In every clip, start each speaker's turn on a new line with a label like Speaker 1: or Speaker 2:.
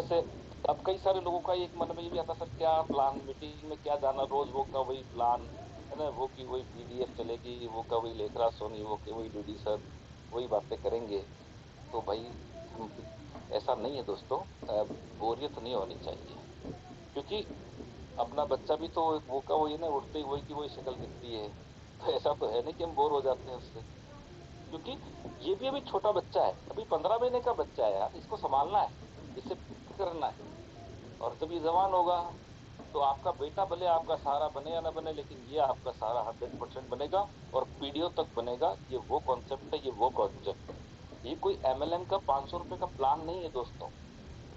Speaker 1: जैसे अब कई सारे लोगों का एक मन में ये भी आता, सर क्या प्लान, मीटिंग में क्या जाना, रोज वो का वही प्लान है ना, वो की वही पीडीएफ चलेगी, वो का वही लेखरा सोनी, वो की वही डीडी सर वही बातें करेंगे। तो भाई हम, ऐसा नहीं है दोस्तों। बोरियत नहीं होनी चाहिए, क्योंकि अपना बच्चा भी तो वो का वही ना, उठते ही वही की वही शक्ल दिखती है। तो ऐसा तो है नहीं कि हम बोर हो जाते हैं उससे, क्योंकि ये भी अभी छोटा बच्चा है, अभी 15 महीने का बच्चा है यार, इसको संभालना है, इससे करना है। और जब ये जवान होगा तो आपका बेटा भले आपका सहारा बने या ना बने, लेकिन ये आपका सहारा 100% बनेगा, और पीढ़ियों तक बनेगा। ये वो कॉन्सेप्ट है, ये वो प्रोजेक्ट है। ये कोई एमएलएम का 500 रुपए का प्लान नहीं है दोस्तों।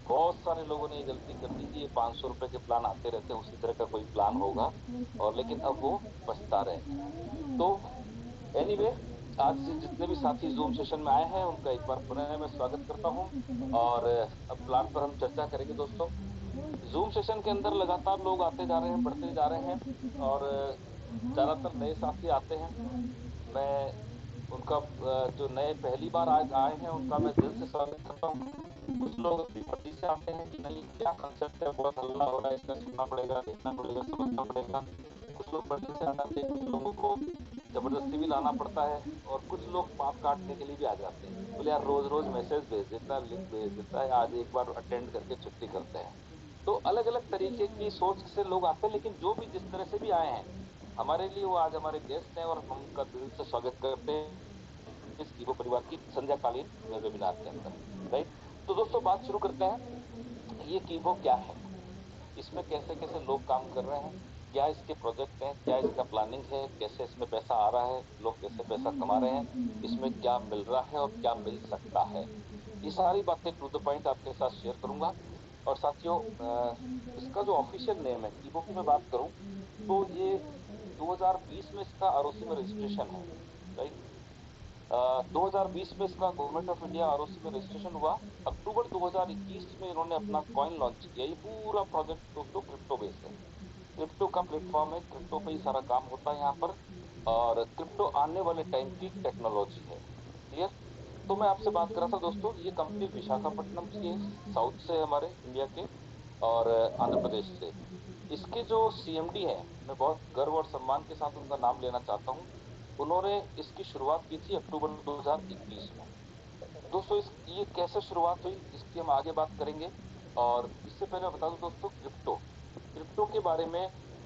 Speaker 1: बहुत सारे लोगों ने ये गलती कर दी कि ये 500 रुपए के प्लान आते रहते हैं, उसी तरह का कोई प्लान होगा, और लेकिन अब वो पछता रहे हैं। तो एनीवे, आज से जितने भी साथी जूम सेशन में आए हैं उनका एक बार पुनः मैं स्वागत करता हूं। और अब प्लान पर हम चर्चा करेंगे दोस्तों। जूम सेशन के अंदर लगातार लोग आते जा रहे हैं, बढ़ते जा रहे हैं, और ज्यादातर नए साथी आते हैं। मैं उनका जो नए पहली बार आज आए हैं उनका मैं दिल से स्वागत करता हूँ। कुछ लोग अपनी मर्जी से आते हैं कि नहीं क्या कंसेप्ट है, बहुत हल्ला हो रहा है, इसका सुनना पड़ेगा, देखना पड़ेगा, समझना पड़ेगा। कुछ लोग मर्जी से आते हैं, कुछ लोगों को जबरदस्ती भी लाना पड़ता है, और कुछ लोग पाप काटने के लिए भी आ जाते हैं, बोले यार रोज रोज मैसेज भेज देता है, लिंक भेज देता है, आज एक बार अटेंड करके छुट्टी करते हैं। तो अलग अलग तरीके की सोच से लोग आते हैं, लेकिन जो भी जिस तरह से भी आए हैं हमारे लिए वो आज हमारे गेस्ट हैं, और हम उनका दिल से स्वागत करते हैं इस कीबो परिवार की संध्याकालीन वेबिनार के अंदर, राइट। तो दोस्तों बात शुरू करते हैं। ये कीबो क्या है, इसमें कैसे कैसे लोग काम कर रहे हैं, क्या इसके प्रोजेक्ट हैं, क्या इसका प्लानिंग है, कैसे इसमें पैसा आ रहा है, लोग कैसे पैसा कमा रहे हैं, इसमें क्या मिल रहा है और क्या मिल सकता है, ये सारी बातें टू द पॉइंट आपके साथ शेयर करूंगा। और साथियों, इसका जो ऑफिशियल नेम है कीबो की मैं बात करूं, तो ये 2020 में इसका आरओसी में रजिस्ट्रेशन है, राइट। 2020 में इसका गवर्नमेंट ऑफ इंडिया आरओसी में रजिस्ट्रेशन हुआ। अक्टूबर 2021 में इन्होंने अपना कॉइन लॉन्च किया। ये पूरा प्रोजेक्ट दोस्तों क्रिप्टो बेस्ड है, क्रिप्टो का प्लेटफॉर्म है, क्रिप्टो पे ही सारा काम होता है यहाँ पर, और क्रिप्टो आने वाले टाइम की टेक्नोलॉजी है। क्लियर। तो मैं आपसे बात कर रहा था दोस्तों, ये कंपनी विशाखापट्टनम की है, साउथ से है हमारे इंडिया के, और आंध्र प्रदेश से। इसके जो सीएमडी हैं, मैं बहुत गर्व और सम्मान के साथ उनका नाम लेना चाहता हूँ। उन्होंने इसकी शुरुआत की थी अक्टूबर 2021 में। दोस्तों ये कैसे शुरुआत हुई इसकी हम आगे बात करेंगे। और इससे पहले मैं बता दूं दोस्तों, क्रिप्टो क्रिप्टो के बारे में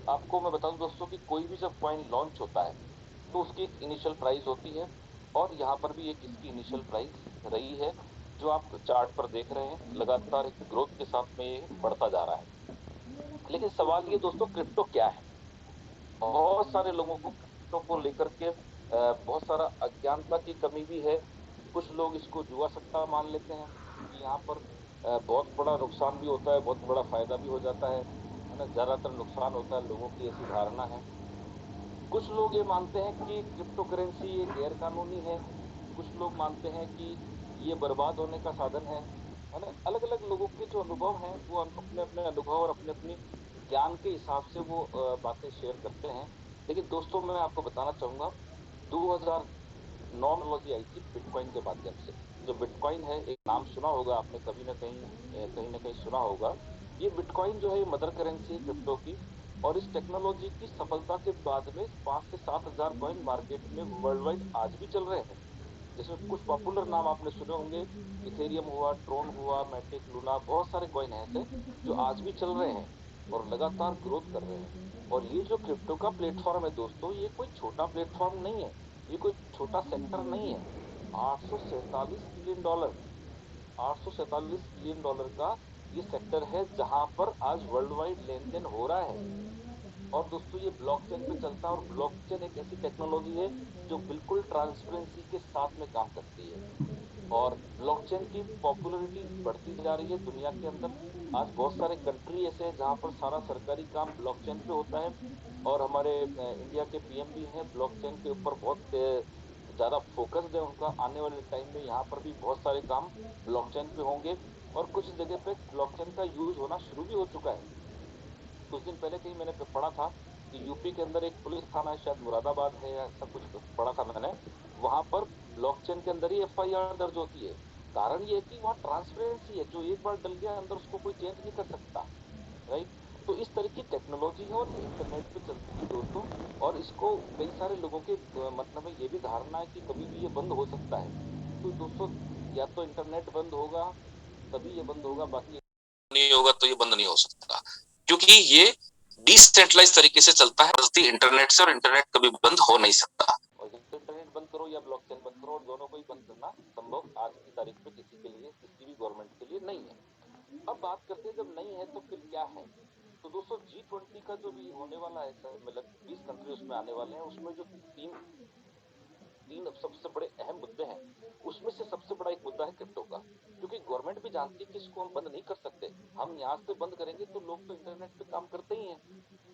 Speaker 1: आपको मैं बता दूं दोस्तों कि कोई भी जब कॉइन लॉन्च होता है तो उसकी एक इनिशियल प्राइस होती है, और यहाँ पर भी एक इसकी इनिशियल प्राइस रही है, जो आप चार्ट पर देख रहे हैं, लगातार एक ग्रोथ के साथ में ये बढ़ता जा रहा है। लेकिन सवाल ये दोस्तों, क्रिप्टो क्या है। बहुत सारे लोगों को क्रिप्टो को लेकर के बहुत सारा अज्ञानता की कमी भी है। कुछ लोग इसको जुआ सट्टा मान लेते हैं कि यहाँ पर बहुत बड़ा नुकसान भी होता है, बहुत बड़ा फायदा भी हो जाता है ना, ज्यादातर नुकसान होता है, लोगों की ऐसी धारणा है। कुछ लोग ये मानते हैं कि क्रिप्टो करेंसी ये गैर कानूनी है। कुछ लोग मानते हैं कि ये बर्बाद होने का साधन है ना। अलग अलग लोगों के जो अनुभव हैं वो अपने अपने अनुभव और अपने अपने ज्ञान के हिसाब से वो बातें शेयर करते हैं। लेकिन दोस्तों मैं आपको बताना चाहूंगा, 2009 टेक्नोलॉजी आई थी बिटकॉइन के माध्यम से। जो बिटकॉइन है, एक नाम सुना होगा आपने कभी ना कहीं, कहीं ना कहीं सुना होगा। ये बिटकॉइन जो है मदर करेंसी है क्रिप्टो की, और इस टेक्नोलॉजी की सफलता के बाद में 5 से 7 हजार कॉइन मार्केट में वर्ल्ड वाइड आज भी चल रहे हैं। जिसमें कुछ पॉपुलर नाम आपने सुने होंगे, इथेरियम हुआ, ट्रोन हुआ, मैटिक, लूना, बहुत सारे कॉइन हैं ऐसे जो आज भी चल रहे हैं और लगातार ग्रोथ कर रहे हैं। और ये जो क्रिप्टो का प्लेटफॉर्म है दोस्तों, ये कोई छोटा प्लेटफॉर्म नहीं है, ये कोई छोटा सेक्टर नहीं है। 847 ट्रिलियन डॉलर, 847 ट्रिलियन डॉलर का ये सेक्टर है जहां पर आज वर्ल्ड वाइड लेन देन हो रहा है। और दोस्तों ये ब्लॉकचेन पे चलता है, और ब्लॉकचेन एक ऐसी टेक्नोलॉजी है जो बिल्कुल ट्रांसपेरेंसी के साथ में काम करती है। और ब्लॉकचेन की पॉपुलैरिटी बढ़ती जा रही है दुनिया के अंदर। आज बहुत सारे कंट्री ऐसे हैं जहां पर सारा सरकारी काम ब्लॉकचेन पे होता है, और हमारे इंडिया के पीएम भी हैं, ब्लॉकचेन के ऊपर बहुत ज्यादा फोकस्ड है उनका। आने वाले टाइम में यहाँ पर भी बहुत सारे काम ब्लॉकचेन पे होंगे, और कुछ जगह पे ब्लॉकचेन का यूज होना शुरू भी हो चुका है। कुछ दिन पहले कहीं मैंने पढ़ा था कि यूपी के अंदर एक पुलिस थाना है, शायद मुरादाबाद है या ऐसा कुछ पढ़ा था मैंने, वहां पर ब्लॉकचेन के अंदर ही एफआईआर दर्ज होती है। कारण ये है कि वहाँ ट्रांसपेरेंसी है, जो एक बार डल गया अंदर उसको कोई चेंज नहीं कर सकता, राइट। तो इस तरह की टेक्नोलॉजी है और ये इंटरनेट पे चलती है दोस्तों। और इसको कई सारे लोगों के मतलब में ये भी धारणा है कि कभी भी ये बंद हो सकता है। तो दोस्तों या तो इंटरनेट बंद होगा तभी ये बंद होगा, बाकी नहीं होगा तो ये बंद नहीं हो सकता, क्योंकि ये डिसेंट्रलाइज तरीके से चलता है इंटरनेट से, और इंटरनेट कभी बंद हो नहीं सकता। और जब इंटरनेट बंद करो या ब्लॉकचेन बंद करो, और दोनों को ही बंद करना संभव आज की तारीख पे किसी के लिए, किसी भी गवर्नमेंट के लिए नहीं है। अब बात करते हैं जब नहीं है तो फिर क्या है। तो दोस्तों G20 का जो भी होने वाला है सर, मतलब 20 कंट्री उसमें आने वाले हैं, उसमें जो तीन तीन सबसे बड़े अहम मुद्दे हैं, उसमें से सबसे बड़ा एक मुद्दा है क्रिप्टो का। क्योंकि गवर्नमेंट भी जानती है कि इसको हम बंद नहीं कर सकते, हम यहाँ से बंद करेंगे तो लोग तो इंटरनेट पे काम करते ही हैं,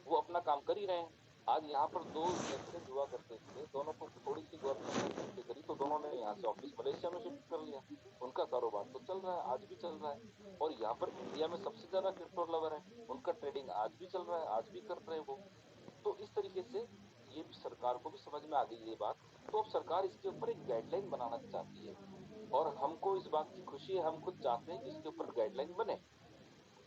Speaker 1: वो अपना काम कर ही रहे हैं। आज यहाँ पर दो रेसिडेंट हुआ करते थे, दोनों को थोड़ी सी गवर्नमेंट ने सख्ती करी तो दोनों ने यहाँ से ऑफिस मलेशिया में शिफ्ट कर लिया, उनका कारोबार तो चल रहा है, आज भी चल रहा है। और यहाँ पर इंडिया में सबसे ज्यादा क्रिप्टो लवर है, उनका ट्रेडिंग आज भी चल रहा है, आज भी कर रहे हैं वो। तो इस तरीके से ये भी सरकार को भी समझ में आ गई ये बात। तो अब सरकार इसके ऊपर एक गाइडलाइन बनाना चाहती है, और हमको इस बात की खुशी है, हम खुद चाहते हैं कि इसके ऊपर गाइडलाइन बने,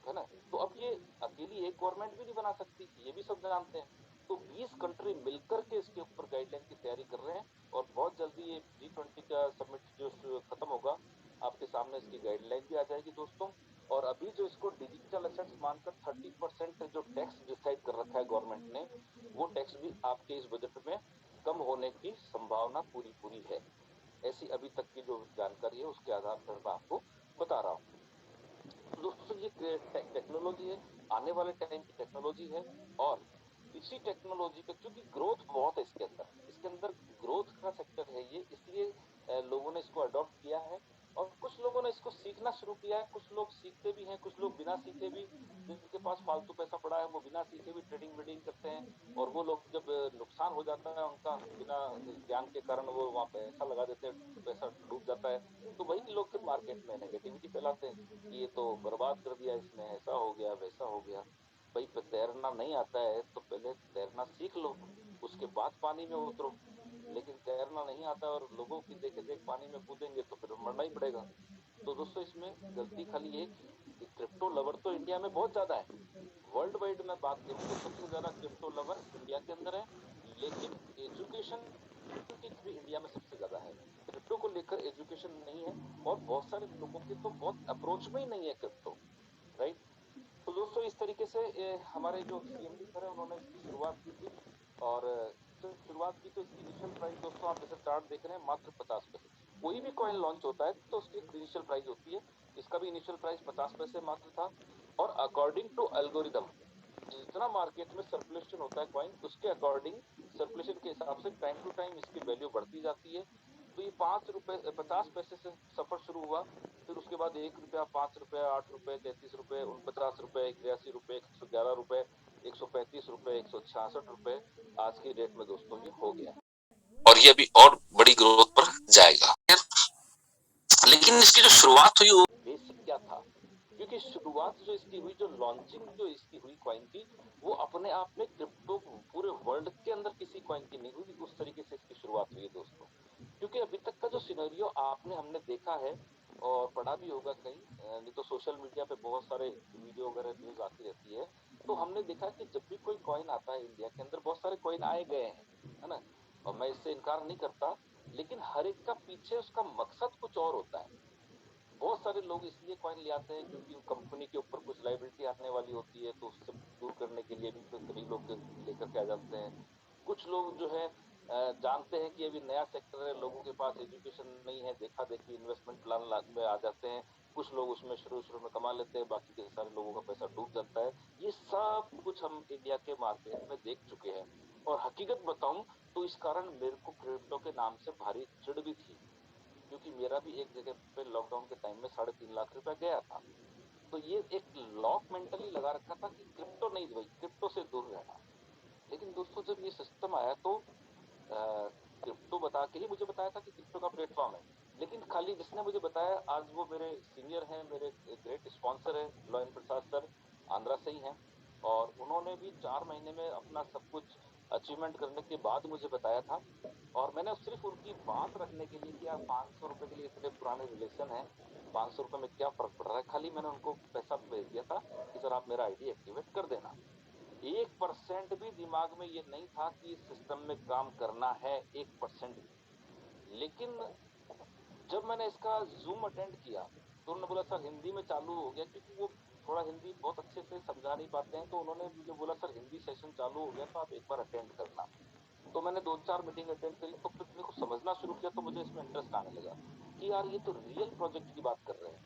Speaker 1: है ना। तो अब ये अकेली एक गवर्नमेंट भी नहीं बना सकती, ये भी सब जानते हैं। तो 20 कंट्री मिलकर के इसके ऊपर गाइडलाइन की तैयारी कर रहे हैं, और बहुत जल्दी ये G20 का समिट जो खत्म होगा, आपके सामने इसकी गाइडलाइन भी आ जाएगी दोस्तों। और अभी जो इसको डिजिटल एसेट्स मानकर 30% जो टैक्स डिसाइड कर रखा है गवर्नमेंट ने, वो टैक्स भी आपके इस बजट में कम होने की संभावना पूरी पूरी है। ऐसी अभी तक की जो जानकारी है उसके आधार पर मैं आपको बता रहा हूँ। दोस्तों ये टेक्नोलॉजी है, आने वाले टाइम की टेक्नोलॉजी है। और इसी टेक्नोलॉजी पे, क्योंकि ग्रोथ बहुत है इसके अंदर ग्रोथ का सेक्टर है ये, इसलिए लोगों ने इसको अडॉप्ट किया है। और कुछ लोगों ने इसको सीखना शुरू किया है, कुछ लोग सीखते भी हैं, कुछ लोग बिना सीखे भी, जिनके पास फालतू पैसा पड़ा है वो बिना सीखे भी ट्रेडिंग वेडिंग करते हैं। और वो लोग जब नुकसान हो जाता है उनका बिना ज्ञान के कारण, वो वहाँ पैसा लगा देते हैं, पैसा डूब जाता है, तो वही लोग फिर मार्केट में नेगेटिविटी फैलाते हैं कि ये तो बर्बाद कर दिया इसने, ऐसा हो गया वैसा हो गया। भाई तैरना नहीं आता है तो पहले तैरना सीख लो, उसके बाद पानी में उतरो। लेकिन तैरना नहीं आता और लोगों की देखे देख पानी में कूदेंगे तो फिर मरना ही पड़ेगा। तो दोस्तों इसमें गलती खाली ये कि क्रिप्टो लवर तो इंडिया में बहुत ज्यादा है, वर्ल्ड वाइड में बात करूं तो सबसे ज्यादा क्रिप्टो लवर इंडिया के अंदर है। लेकिन एजुकेशन भी इंडिया में सबसे ज्यादा है, क्रिप्टो को लेकर एजुकेशन नहीं है। और बहुत सारे लोगों के तो बहुत अप्रोच में ही नहीं है क्रिप्टो, राइट। तो दोस्तों इस तरीके से हमारे जो सीएमडी सर है उन्होंने इसकी शुरुआत की थी। और जब शुरुआत की तो इसकी इनिशियल प्राइस दोस्तों आप जैसे चार्ट देख रहे हैं मात्र 50 पैसे। कोई भी कॉइन लॉन्च होता है तो उसकी एक इनिशियल प्राइस होती है, इसका भी इनिशियल प्राइस 50 पैसे मात्र था। और अकॉर्डिंग टू एल्गोरिदम, जितना मार्केट में सर्कुलेशन होता है कॉइन, उसके अकॉर्डिंग सर्कुलेशन के हिसाब से टाइम टू टाइम इसकी वैल्यू बढ़ती जाती है। तो ये 50 पैसे से सफर शुरू हुआ, फिर उसके बाद 1 रुपया, 5 रुपया, 8 रुपए, 33 रुपए, 49 रुपए, 83 रुपए, 111 रुपए, 135 रुपए, 166 रुपए, आज की डेट में दोस्तों ये हो गया। और ये अभी और बड़ी ग्रोथ पर जाएगा। लेकिन इसकी जो शुरुआत हुई वो बेसिक क्या था, क्योंकि शुरुआत जो इसकी हुई, जो लॉन्चिंग जो इसकी हुई कॉइन की, वो अपने आप में क्रिप्टो पूरे वर्ल्ड के अंदर किसी कॉइन की नहीं हुई, उस तरीके से इसकी शुरुआत हुई है दोस्तों। क्योंकि अभी तक का जो सिनेरियो हमने देखा है और पढ़ा भी होगा कहीं, नहीं तो सोशल मीडिया पे बहुत सारे वीडियो वगैरह न्यूज आती रहती है, तो हमने देखा कि जब भी कोई कॉइन आता है इंडिया के अंदर, बहुत सारे कॉइन आए गए हैं, है ना। और मैं इससे इनकार नहीं करता, लेकिन हर एक का पीछे उसका मकसद कुछ और होता है। बहुत सारे लोग इसलिए कॉइन ले आते हैं क्योंकि कंपनी के ऊपर कुछ लाइबिलिटी आने वाली होती है, तो उससे दूर करने के लिए भी कई लोग लेकर के आ जाते हैं। कुछ लोग जो है जानते हैं कि अभी नया सेक्टर है, लोगों के पास एजुकेशन नहीं है, देखा देखी इन्वेस्टमेंट प्लान में आ जाते हैं। कुछ लोग उसमें शुरू शुरू में कमा लेते हैं, बाकी के सारे लोगों का पैसा डूब जाता है। ये सब कुछ हम इंडिया के मार्केट में देख चुके हैं। और हकीकत बताऊं तो इस कारण मेरे को क्रिप्टो के नाम से भारी चिढ़ भी थी, क्योंकि मेरा भी एक जगह पे लॉकडाउन के टाइम में 3.5 लाख रुपया गया था। तो ये एक लॉक मेंटली लगा रखा था कि क्रिप्टो नहीं भाई, क्रिप्टो से दूर रहना। लेकिन दोस्तों जब ये सिस्टम आया तो क्रिप्टो बता के ही मुझे बताया था कि क्रिप्टो का प्लेटफॉर्म है। लेकिन खाली जिसने मुझे बताया, आज वो मेरे सीनियर हैं, मेरे ग्रेट स्पॉन्सर है लॉयन प्रसाद सर, आंध्रा से ही हैं। और उन्होंने भी 4 महीने में अपना सब कुछ अचीवमेंट करने के बाद मुझे बताया था। और मैंने सिर्फ उनकी बात रखने के लिए कि यार 500 रुपए के लिए इतने पुराने रिलेशन है, 500 रुपए में क्या फर्क पड़ रहा है, खाली मैंने उनको पैसा भेज दिया था कि सर आप मेरा आईडी एक्टिवेट कर देना। 1% भी दिमाग में ये नहीं था कि इस सिस्टम में काम करना है, 1% भी। लेकिन जब मैंने इसका जूम अटेंड किया तो उन्होंने बोला सर हिंदी में चालू हो गया, क्योंकि वो थोड़ा हिंदी बहुत अच्छे से समझा नहीं पाते हैं, तो उन्होंने मुझे बोला सर हिंदी सेशन चालू हो गया तो आप एक बार अटेंड करना। तो मैंने 2-4 मीटिंग अटेंड करी, तो फिर मेरे को समझना शुरू किया, तो मुझे इसमें इंटरेस्ट आने लगा कि यार ये तो रियल प्रोजेक्ट की बात कर रहे हैं।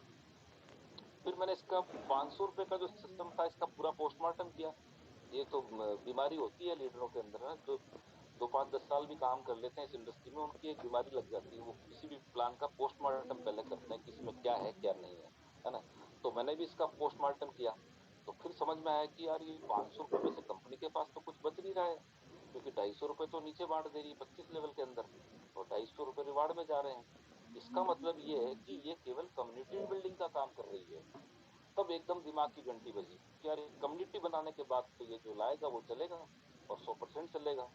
Speaker 1: फिर मैंने इसका 500 रुपए का जो सिस्टम था इसका पूरा पोस्टमार्टम किया। ये तो बीमारी होती है लीडरों के अंदर ना, जो 2-5-10 साल भी काम कर लेते हैं इस इंडस्ट्री में, उनकी एक बीमारी लग जाती है, वो किसी भी प्लान का पोस्टमार्टम पहले करते हैं कि इसमें क्या है क्या नहीं है ना। तो मैंने भी इसका पोस्टमार्टम किया। तो फिर समझ में आया कि यार ये 500 रुपए में से कंपनी के पास तो कुछ बच नहीं रहा है, क्योंकि 250 रुपए तो नीचे बांट दे रही है 25 लेवल के अंदर, और 250 रुपए रिवार्ड में जा रहे हैं। इसका मतलब ये है कि ये केवल कम्युनिटी बिल्डिंग का काम कर रही है। तब एकदम दिमाग की घंटी बजी कि यार कम्युनिटी बनाने के बाद तो ये जो लाएगा वो चलेगा, और 100% चलेगा,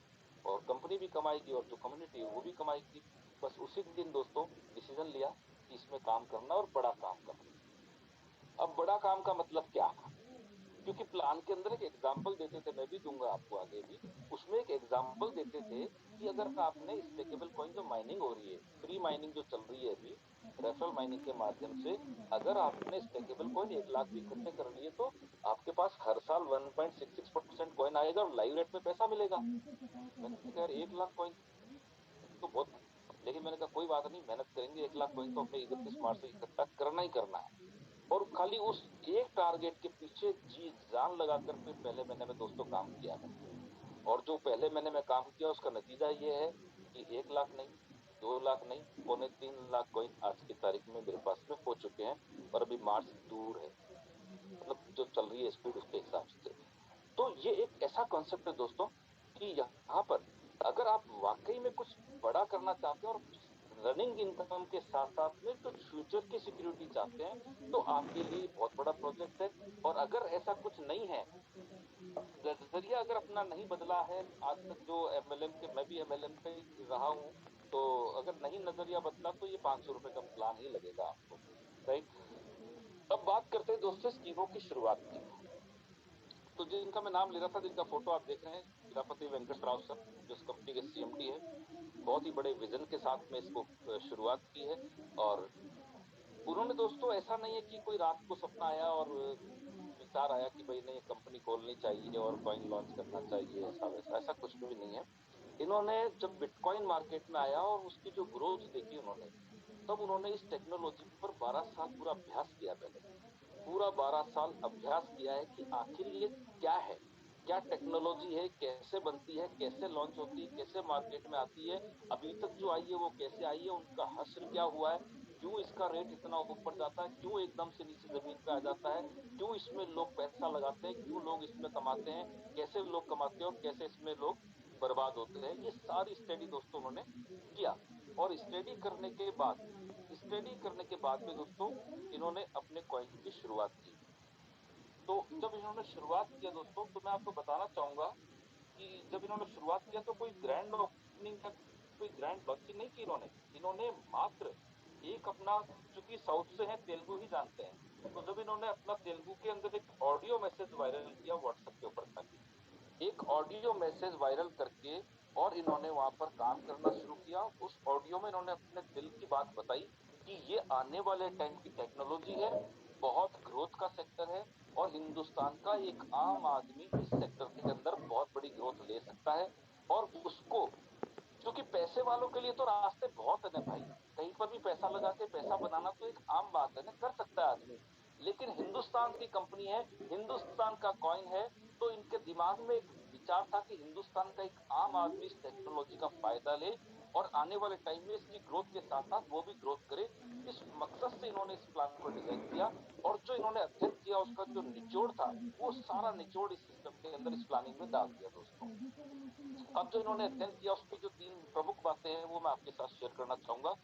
Speaker 1: और कंपनी भी कमाएगी और जो कम्युनिटी है वो भी कमाएगी। बस उसी दिन दोस्तों डिसीजन लिया कि इसमें काम करना और बड़ा काम करना। अब बड़ा काम का मतलब क्या था, क्योंकि प्लान के अंदर एक एग्जाम्पल देते थे, मैं भी दूंगा आपको आगे भी। उसमें एक एग्जाम्पल देते थे कि अगर आपने स्टेकेबल कॉइन जो माइनिंग हो रही है, फ्री माइनिंग जो चल रही है अभी, रेफरल माइनिंग के माध्यम से, अगर आपने स्टेकेबल कॉइन 1 लाख भी इकट्ठे कर लिए तो आपके पास हर साल 1.66% कॉइन आएगा और लाइव रेट में पैसा मिलेगा। मैंने कहा यार 1 लाख कॉइन तो बहुत, लेकिन मैंने कहा कोई बात नहीं, मेहनत करेंगे, 1 लाख कॉइन तो अपने 31 मार्च से इकट्ठा करना ही करना है। और खाली उस एक टारगेट के पीछे जी जान लगाकर फिर पहले महीने में दोस्तों काम किया मैंने। और जो पहले महीने में काम किया उसका नतीजा ये है कि 1 लाख नहीं, 2 लाख नहीं, 2.25 लाख कॉइन आज की तारीख में मेरे पास में हो चुके हैं। और अभी मार्च दूर है, मतलब जो चल रही है स्पीड उसके हिसाब से। तो ये एक ऐसा कॉन्सेप्ट है दोस्तों कि यहाँ पर अगर आप वाकई में कुछ बड़ा करना चाहते हैं और रनिंग इनकम के साथ साथ में कुछ फ्यूचर की सिक्योरिटी चाहते हैं, तो आपके लिए बहुत बड़ा प्रोजेक्ट है। और अगर ऐसा कुछ नहीं है, नजरिया अगर अपना नहीं बदला है आज तक, जो एमएलएम के, मैं भी एमएलएम का ही रहा हूं, तो अगर नहीं नजरिया बदला तो ये 500 रुपए का प्लान ही लगेगा आपको। राइट। अब बात करते हैं दोस्तों स्कीमों की शुरुआत की। तो जिनका मैं नाम ले रहा था, जिनका फोटो आप देख रहे हैं, हीरापति वेंकट राव सर, जो इस कंपनी के सीएमडी है, बहुत ही बड़े विजन के साथ में इसको शुरुआत की है। और उन्होंने दोस्तों, ऐसा नहीं है कि कोई रात को सपना आया और विचार आया कि भाई नहीं कंपनी खोलनी चाहिए और कॉइन लॉन्च करना चाहिए, ऐसा वैसा, ऐसा कुछ भी नहीं है। इन्होंने जब बिटकॉइन मार्केट में आया और उसकी जो ग्रोथ देखी उन्होंने, तब उन्होंने इस टेक्नोलॉजी पर 12 साल पूरा अभ्यास किया। पहले पूरा 12 साल अभ्यास किया है कि आखिर ये क्या है, क्या टेक्नोलॉजी है, कैसे बनती है, कैसे लॉन्च होती है, कैसे मार्केट में आती है, अभी तक जो आई है वो कैसे आई है, उनका हश्र क्या हुआ है, क्यों इसका रेट इतना ऊपर जाता है, क्यों एकदम से नीचे जमीन पे आ जाता है, क्यों इसमें लोग पैसा लगाते हैं, क्यों लोग इसमें कमाते हैं, कैसे लोग कमाते हैं और कैसे इसमें लोग बर्बाद होते हैं, ये सारी स्टडी दोस्तों उन्होंने किया। और स्टडी करने के बाद में दोस्तों इन्होंने अपने कॉइन की शुरुआत की। तो जब इन्होंने शुरुआत किया दोस्तों, तो मैं आपको बताना चाहूंगा कि जब इन्होंने शुरुआत किया तो कोई ग्रैंड ओपनिंग या कोई ग्रैंड लॉन्चिंग नहीं की इन्होंने। इन्होंने मात्र एक अपना, चूंकि साउथ से है तेलुगु ही जानते हैं, तो जब इन्होंने अपना तेलुगु के अंदर एक ऑडियो मैसेज वायरल किया व्हाट्सएप के ऊपर खाली, एक ऑडियो मैसेज वायरल करके, और इन्होंने वहां पर काम करना शुरू किया। उस ऑडियो में इन्होंने अपने दिल की बात बताई कि ये आने वाले टाइम की टेक्नोलॉजी है, बहुत ग्रोथ का सेक्टर है, और हिंदुस्तान का एक आम आदमी इस सेक्टर के अंदर बहुत बड़ी ग्रोथ ले सकता है। और उसको, क्योंकि पैसे वालों के लिए तो रास्ते बहुत है ना भाई, कहीं पर भी पैसा लगा के पैसा बनाना तो एक आम बात है ना, कर सकता है आदमी। लेकिन हिंदुस्तान की कंपनी है, हिंदुस्तान का कॉइन है, तो इनके दिमाग में एक विचार था कि हिंदुस्तान का एक आम आदमी इस टेक्नोलॉजी का फायदा ले, और आने वाले टाइम में इसकी ग्रोथ के साथ साथ वो भी ग्रोथ करे। इस मकसद से इन्होंने इस प्लान को डिजाइन किया। और जो इन्होंने अध्ययन किया उसका जो निचोड़ था, वो सारा निचोड़ इस सिस्टम के अंदर, इस प्लानिंग में डाल दिया दोस्तों। अब जो इन्होंने अध्ययन किया उसकी जो 3 प्रमुख बातें हैं वो मैं आपके साथ शेयर करना चाहूंगा।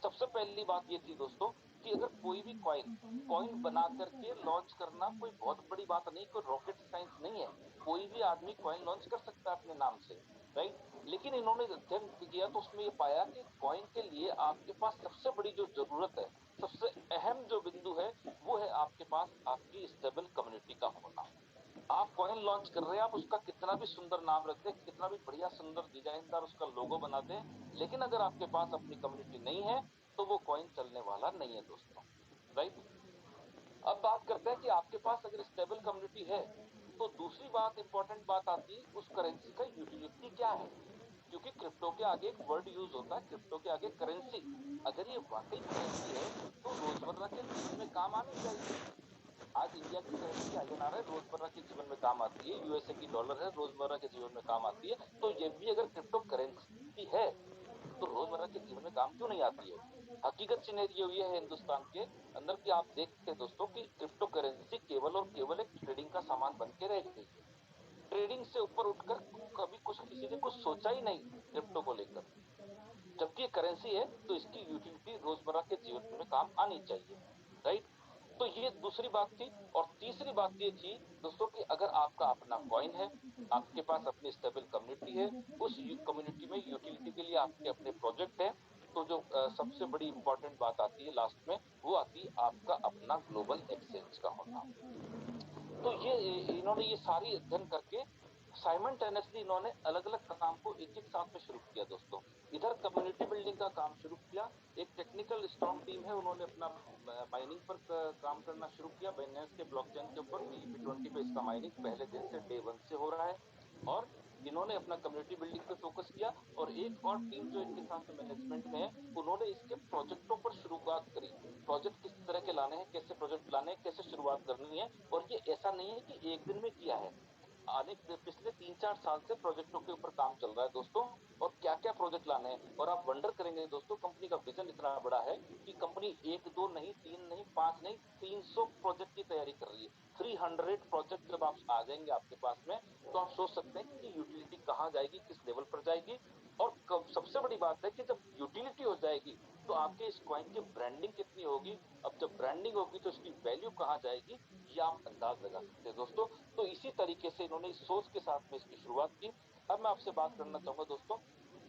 Speaker 1: सबसे पहली बात ये थी दोस्तों कि अगर कोई भी कॉइन कॉइन बना करके लॉन्च करना कोई बहुत बड़ी बात नहीं, कोई रॉकेट साइंस नहीं है। कोई भी आदमी कॉइन लॉन्च कर सकता है अपने नाम से, राइट। लेकिन इन्होंने अध्ययन किया तो उसमें ये पाया कि कॉइन के लिए आपके पास सबसे बड़ी जो जरूरत है, सबसे अहम जो बिंदु है, वो है आपके पास आपकी स्टेबल कम्युनिटी का होना। आप कॉइन लॉन्च कर रहे हैं, आप उसका कितना भी सुंदर नाम रख दें, कितना भी बढ़िया सुंदर डिजाइनदार उसका लोगो बना दें, लेकिन अगर आपके पास अपनी कम्युनिटी नहीं है तो वो कॉइन चलने वाला नहीं है दोस्तों, राइट। अब बात करते हैं कि आपके पास अगर स्टेबल कम्युनिटी है तो दूसरी बात, इंपॉर्टेंट बात आती है उस करेंसी का यूटिलिटी क्या है। क्योंकि क्रिप्टो के आगे एक वर्ड यूज होता है, क्रिप्टो के आगे करेंसी। अगर ये वाकई करेंसी है तो रोजमर्रा के जीवन में काम आनी चाहिए। आज इंडिया की करेंसी आईएनआर है, रोजमर्रा के जीवन में काम आती है। यूएसए की डॉलर है, रोजमर्रा के जीवन में काम आती है। तो ये भी अगर क्रिप्टो करेंसी है तो रोजमर्रा के जीवन में काम क्यों नहीं आती है। हकीकत सिनेरियो ये है हिंदुस्तान के अंदर कि आप देखते हैं दोस्तों कि क्रिप्टो करेंसी केवल और केवल एक ट्रेडिंग का सामान बन के रह गई है। ट्रेडिंग से ऊपर उठकर कभी कुछ किसी ने कुछ सोचा ही नहीं क्रिप्टो को लेकर। जबकि ये करेंसी है तो इसकी यूटिलिटी रोजमर्रा के जीवन में काम आनी चाहिए, राइट। तो ये दूसरी बात थी। और तीसरी बात ये थी दोस्तों कि अगर आपका अपना कॉइन है, आपके पास अपनी स्टेबल कम्युनिटी है, उस कम्युनिटी में यूटिलिटी के लिए आपके अपने प्रोजेक्ट है, तो जो सबसे बड़ी इंपॉर्टेंट बात आती है लास्ट में, वो आती है आपका अपना ग्लोबल एक्सचेंज का होना। तो ये इन्होंने ये सारी अध्ययन करके साइमल्टेनियसली इन्होंने अलग अलग काम को एक एक साथ में शुरू किया दोस्तों। इधर कम्युनिटी बिल्डिंग का काम शुरू किया, एक टेक्निकल स्ट्रॉन्ग टीम है, उन्होंने अपना माइनिंग पर काम करना शुरू किया। बाइनेंस के ब्लॉकचेन के ऊपर BEP20 पे इसका माइनिंग पहले दिन से डे वन से हो रहा है। और इन्होंने अपना कम्युनिटी बिल्डिंग पे फोकस किया। और एक और टीम जो इनके साथ मैनेजमेंट में है, उन्होंने इसके प्रोजेक्टों पर शुरुआत करी। प्रोजेक्ट किस तरह के लाने हैं, कैसे प्रोजेक्ट लाने हैं, कैसे शुरुआत करनी है। और ये ऐसा नहीं है कि एक दिन में किया है, आने पिछले 3-4 साल से प्रोजेक्टों के ऊपर काम चल रहा है दोस्तों। और क्या क्या प्रोजेक्ट लाने हैं, और आप वंडर करेंगे दोस्तों, कंपनी का विजन इतना बड़ा है कि कंपनी एक दो नहीं, तीन नहीं, पांच नहीं, 300 प्रोजेक्ट की तैयारी कर रही है। 300 प्रोजेक्ट जब आप आ जाएंगे आपके पास में, तो आप सोच सकते हैं कि यूटिलिटी कहाँ जाएगी, किस लेवल पर जाएगी। और सबसे बड़ी बात है कि जब यूटिलिटी हो जाएगी तो आपके इस कॉइन की ब्रांडिंग कितनी होगी। अब जब ब्रांडिंग होगी तो इसकी वैल्यू कहाँ जाएगी, ये आप अंदाज लगा सकते हैं दोस्तों। तो इसी तरीके से इन्होंने इस सोच के साथ में इसकी शुरुआत की। अब मैं आपसे बात करना चाहूंगा दोस्तों,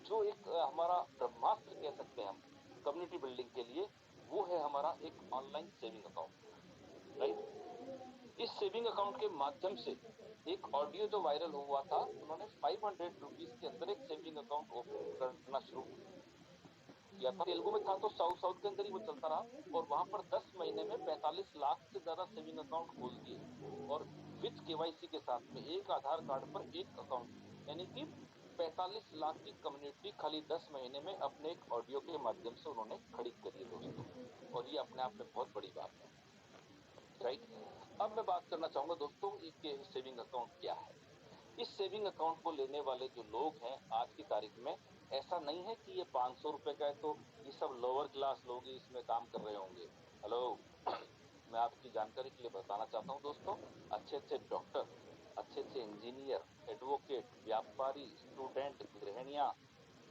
Speaker 1: जो एक हमारा ब्रह्मास्त्र कह सकते हैं हम कम्युनिटी बिल्डिंग के लिए, वो है हमारा एक ऑनलाइन सेविंग अकाउंट, राइट। इस सेविंग अकाउंट के माध्यम से एक ऑडियो जो वायरल हुआ था, उन्होंने 500 रुपीज के अंदर एक सेविंग अकाउंट ओपन करना शुरू किया था। तेलुगु में था तो साउथ साउथ के अंदर ही वो चलता रहा। और वहां पर 10 महीने में 45 लाख से ज्यादा सेविंग अकाउंट खोल दिए। और विथ केवाईसी के साथ में एक आधार कार्ड पर एक अकाउंट, यानी कि 45 लाख की कम्युनिटी खाली 10 महीने में अपने एक ऑडियो के माध्यम से उन्होंने खड़ी करी है दोस्तों। और ये अपने आप में बहुत बड़ी बात है, राइट। अब मैं बात करना चाहूंगा दोस्तों, ये सेविंग अकाउंट क्या है। इस सेविंग अकाउंट को लेने वाले जो लोग हैं आज की तारीख में, ऐसा नहीं है कि ये 500 रुपए का है तो ये सब लोअर क्लास लोग ही इसमें काम कर रहे होंगे। हेलो मैं आपकी जानकारी के लिए बताना चाहता हूँ दोस्तों, अच्छे अच्छे डॉक्टर, अच्छे अच्छे इंजीनियर, एडवोकेट, व्यापारी, स्टूडेंट, गृहिणियां,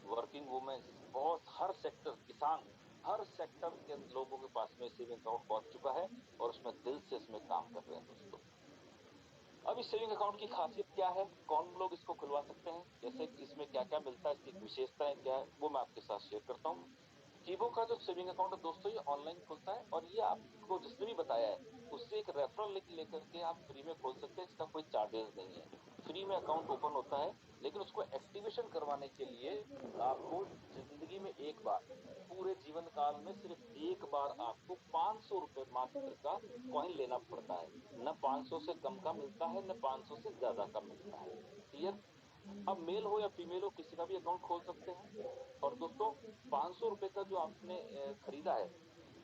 Speaker 1: वर्किंग वुमेन्स, बहुत हर सेक्टर, किसान, हर सेक्टर के लोगों के पास में सेविंग अकाउंट पहुंच चुका है। और उसमें दिल से इसमें काम कर रहे हैं दोस्तों। अब इस सेविंग अकाउंट की खासियत क्या है, कौन लोग इसको खुलवा सकते हैं, जैसे इसमें क्या क्या मिलता है, इसकी विशेषताएं क्या है, वो मैं आपके साथ शेयर करता हूँ। कीबो का जो सेविंग अकाउंट है दोस्तों, ये ऑनलाइन खुलता है। और ये आपको जिसने भी बताया है उससे एक रेफरल लिंक लेकर के आप फ्री में खोल सकते हैं। इसका कोई चार्जेस नहीं है, फ्री में अकाउंट ओपन होता है। लेकिन उसको एक्टिवेशन करवाने के लिए आपको जिंदगी में एक बार, पूरे जीवन काल में सिर्फ एक बार आपको 500 रुपए मात्र का कॉइन लेना पड़ता है। न 500 से कम का मिलता है, न 500 से ज्यादा का मिलता है। क्लियर। अब मेल हो या फीमेल हो, किसी का भी अकाउंट खोल सकते हैं। और दोस्तों 500 रुपए का जो आपने खरीदा है,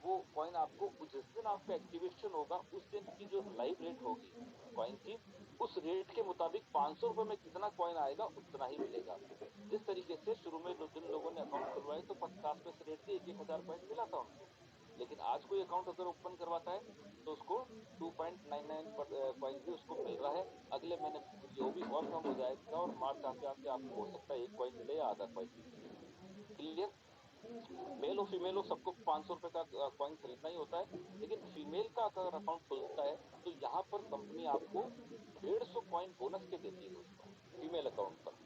Speaker 1: वो कॉइन आपको जिस दिन आपका एक्टिवेशन होगा उस दिन की जो लाइव रेट होगी कॉइन की, उस रेट के मुताबिक 500 रुपए में जितना कॉइन आएगा उतना ही मिलेगा। जिस तरीके से शुरू में जिन लोगों ने अकाउंट खुलवाए तो 50 पैसे रेट थी, एक एक हजार कॉइन मिला था उनको। लेकिन आज कोई अकाउंट अगर ओपन करवाता है तो उसको 2.99 कॉइन भी उसको मिल रहा है। अगले महीने जो भी और कम हो जाएगा, और मार्च आते आते आपको हो सकता है एक कॉइन मिले या आधा कॉइन मिले। क्लियर। मेल हो फीमेल हो सबको 500 रुपए का कॉइन खरीदना ही होता है, लेकिन फीमेल का अगर अकाउंट खुलता है तो यहाँ पर कंपनी आपको 150 कॉइन बोनस के देती है दोस्तों, फीमेल अकाउंट पर।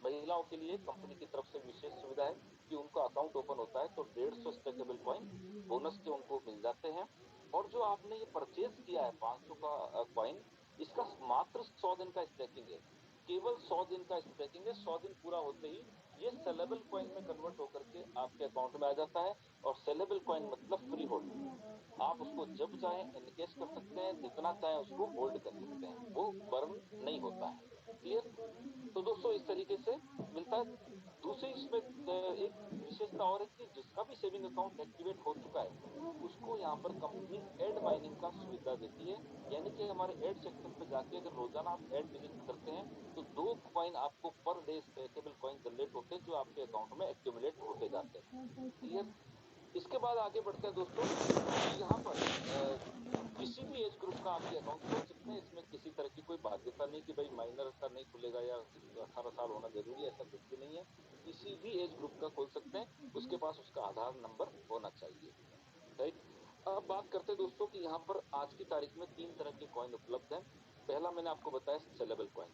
Speaker 1: महिलाओं के लिए कंपनी की तरफ से विशेष सुविधा है कि उनका अकाउंट ओपन होता है तो 150 स्टेकेबल कॉइन बोनस के उनको मिल जाते हैं। और जो आपने ये परचेज किया है 500 का कॉइन, इसका मात्र 100 दिन का स्टेकिंग है, केवल 100 दिन का स्टेकिंग है। 100 दिन पूरा होते ही ये सेलेबल कॉइन में कन्वर्ट होकर के आपके अकाउंट में आ जाता है। और सेलेबल कॉइन मतलब फ्री होल्ड, आप उसको जब चाहें एनकेश कर सकते हैं, जितना चाहें उसको होल्ड कर सकते हैं, वो बर्न नहीं होता है। क्लियर? तो दोस्तों इस तरीके से मिलता है। दूसरी इसमें एक विशेषता और है कि जिसका भी सेविंग अकाउंट एक्टिवेट हो चुका है उसको यहाँ पर कंपनी एड माइनिंग का सुविधा देती है। यानी कि हमारे एड सेक्शन पे जाके अगर रोजाना आप एड विजिट करते हैं तो 2 कॉइन आपको per day stakeable coin generate होते हैं जो आपके अकाउंट में एक्यूमुलेट होते जाते हैं। क्लियर? इसके बाद आगे बढ़ते हैं दोस्तों कि यहाँ पर किसी भी एज ग्रुप का आप ये अकाउंट खोल सकते हैं। इसमें किसी तरह की कोई बाध्यता नहीं कि भाई माइनर का नहीं खुलेगा या 18 साल होना जरूरी है, ऐसा कुछ भी नहीं है। किसी भी एज ग्रुप का खोल सकते हैं, उसके पास उसका आधार नंबर होना चाहिए। राइट? अब बात करते हैं दोस्तों कि यहाँ पर आज की तारीख में 3 तरह के कॉइन उपलब्ध हैं। पहला मैंने आपको बताया सेलेबल कॉइन।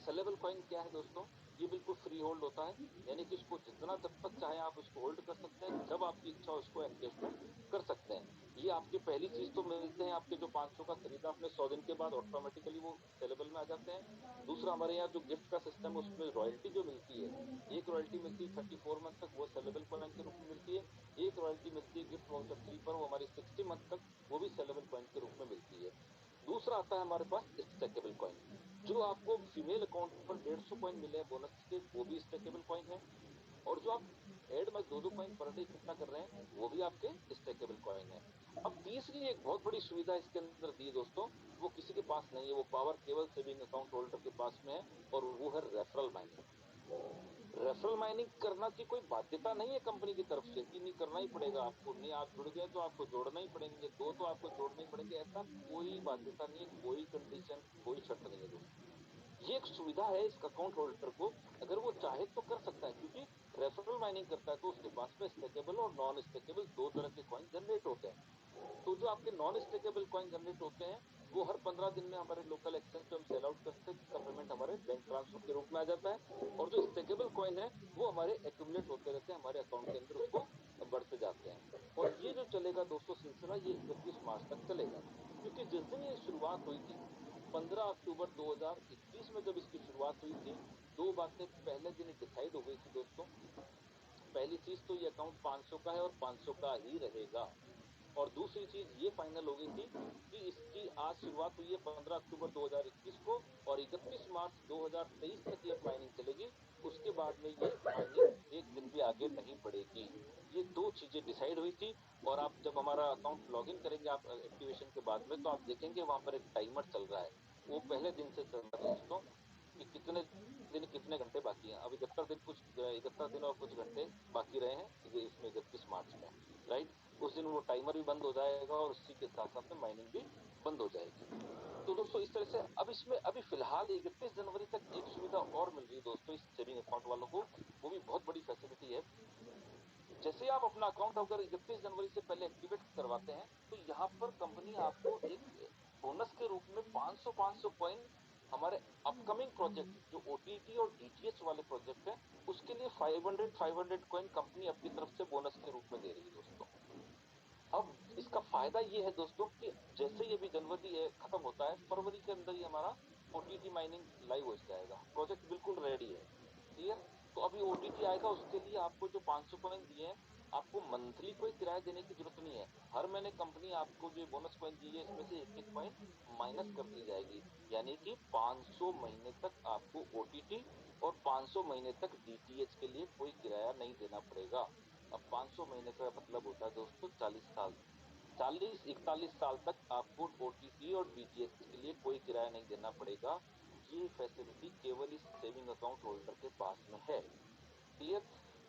Speaker 1: सेलेबल कॉइन क्या है दोस्तों? ये बिल्कुल फ्री होल्ड होता है, यानी कि इसको जितना जब तक चाहे आप इसको होल्ड कर सकते हैं, जब आपकी इच्छा हो इसको एनकेशमेंट कर सकते हैं। ये आपके पहली चीज तो मिलते हैं आपके जो 500 का खरीदा आपने 100 दिन के बाद ऑटोमेटिकली वो सेलेबल में आ जाते हैं। दूसरा हमारे यहाँ जो गिफ्ट का सिस्टम है उसमें रॉयल्टी जो मिलती है, एक रॉयल्टी मिलती है 34 मंथ तक, वो सेलेबल कॉइन के रूप में मिलती है। एक रॉयल्टी मिलती है गिफ्ट वाउचर 3 पर, वो हमारी 60 मंथ तक, वो भी सेलेबल कॉइन के रूप में मिलती है। दूसरा आता है हमारे पास स्टेकेबल कॉइन, जो आपको फीमेल अकाउंट पर 150 कॉइन मिले हैं बोनस के, वो भी स्टेकेबल कॉइन है। और जो आप एड में 2-2 कॉइन पर डे इकट्ठा कर रहे हैं वो भी आपके स्टेकेबल कॉइन है। अब तीसरी एक बहुत बड़ी सुविधा इसके अंदर दी है दोस्तों, वो किसी के पास नहीं है, वो पावर केवल सेविंग अकाउंट होल्डर के पास में है, और वो है रेफरल माइनिंग। रेफरल माइनिंग करना की कोई बाध्यता नहीं है कंपनी की तरफ से कि नहीं करना ही पड़ेगा आपको, नहीं आप जुड़ गए तो आपको जोड़ना ही पड़ेंगे, दो तो आपको जोड़ना ही पड़ेंगे, ऐसा कोई बाध्यता नहीं है, कोई कंडीशन कोई शर्त नहीं है दोस्तों। ये एक सुविधा है इस अकाउंट होल्डर को, अगर वो चाहे तो कर सकता है, क्योंकि रेफरल माइनिंग करता है तो उसके पास में स्टेकेबल और नॉन स्टेकेबल 2 तरह के कॉइन जनरेट होते हैं। तो जो आपके नॉन स्टेकेबल कॉइन जनरेट होते हैं वो हर 15 दिन में हमारे लोकल एक्सचेंज पे हम सेल आउट करते हैं, जिसका पेमेंट हमारे बैंक ट्रांसफर के रूप में आ जाता है। और जो स्टेकेबल कॉइन है वो हमारे एक्यूमुलेट होते रहते हैं हमारे अकाउंट के अंदर, उसको बढ़ते जाते हैं। और ये जो चलेगा दोस्तों सिलसिला, ये 31 मार्च तक चलेगा। क्योंकि जिस दिन ये शुरुआत हुई थी 15 अक्टूबर 2021 में जब इसकी शुरुआत हुई थी, दो बातें पहले दिन डिसाइड हो गई थी दोस्तों। पहली चीज तो ये अकाउंट 500 का है और 500 का ही रहेगा। और दूसरी चीज ये फाइनल हो गई थी कि इसकी आज शुरुआत हुई है 15 अक्टूबर 2021 को, और 31 मार्च 2023 तक ये माइनिंग चलेगी। उसके बाद में ये माइनिंग एक दिन भी आगे नहीं बढ़ेगी। ये दो चीजें डिसाइड हुई थी। और आप जब हमारा अकाउंट लॉगिन करेंगे आप एक्टिवेशन के बाद में, तो आप देखेंगे वहां पर एक टाइमर चल रहा है, वो पहले दिन से चल रहा है दोस्तों, कि कितने दिन कितने घंटे बाकी हैं। अब 71 दिन और कुछ घंटे बाकी रहे हैं इसमें 31 मार्च में। राइट? उस दिन वो टाइमर भी बंद हो जाएगा और उसी के साथ साथ में माइनिंग भी बंद हो जाएगी। तो दोस्तों इस तरह से अब इसमें अभी फिलहाल 31 जनवरी तक एक सुविधा और मिल रही है दोस्तों इस सेविंग अकाउंट वालों को, वो भी बहुत बड़ी फैसिलिटी है। जैसे आप अपना अकाउंट अगर 31 जनवरी से पहले एक्टिवेट करवाते हैं तो यहाँ पर कंपनी आपको एक बोनस के रूप में 500 कॉइन हमारे अपकमिंग प्रोजेक्ट जो ओटीटी और डीटीएच वाले प्रोजेक्ट है उसके लिए 500 कॉइन कंपनी अपनी तरफ से बोनस के रूप में दे रही है दोस्तों। अब इसका फायदा ये है दोस्तों कि जैसे ही अभी जनवरी है खत्म होता है, फरवरी के अंदर ही हमारा ओटीटी माइनिंग लाइव हो जाएगा, प्रोजेक्ट बिल्कुल रेडी है। क्लियर? तो अभी ओटीटी आएगा, उसके लिए आपको जो 500 कॉइन दिए हैं आपको मंथली कोई किराया देने की जरूरत नहीं है। हर महीने कंपनी आपको जो बोनस कॉइन दी है इसमें से एक एक कॉइन माइनस कर दी जाएगी, यानी कि 500 महीने तक आपको ओटीटी और 500 महीने तक डीटीएच के लिए कोई किराया नहीं देना पड़ेगा। अब 500 महीने का मतलब होता है दोस्तों 40 साल, 40-41 साल तक आपको ओटीटी और डीटीएच के लिए कोई किराया नहीं देना पड़ेगा। ये फैसिलिटी केवल इस सेविंग अकाउंट होल्डर के पास में है। क्लियर?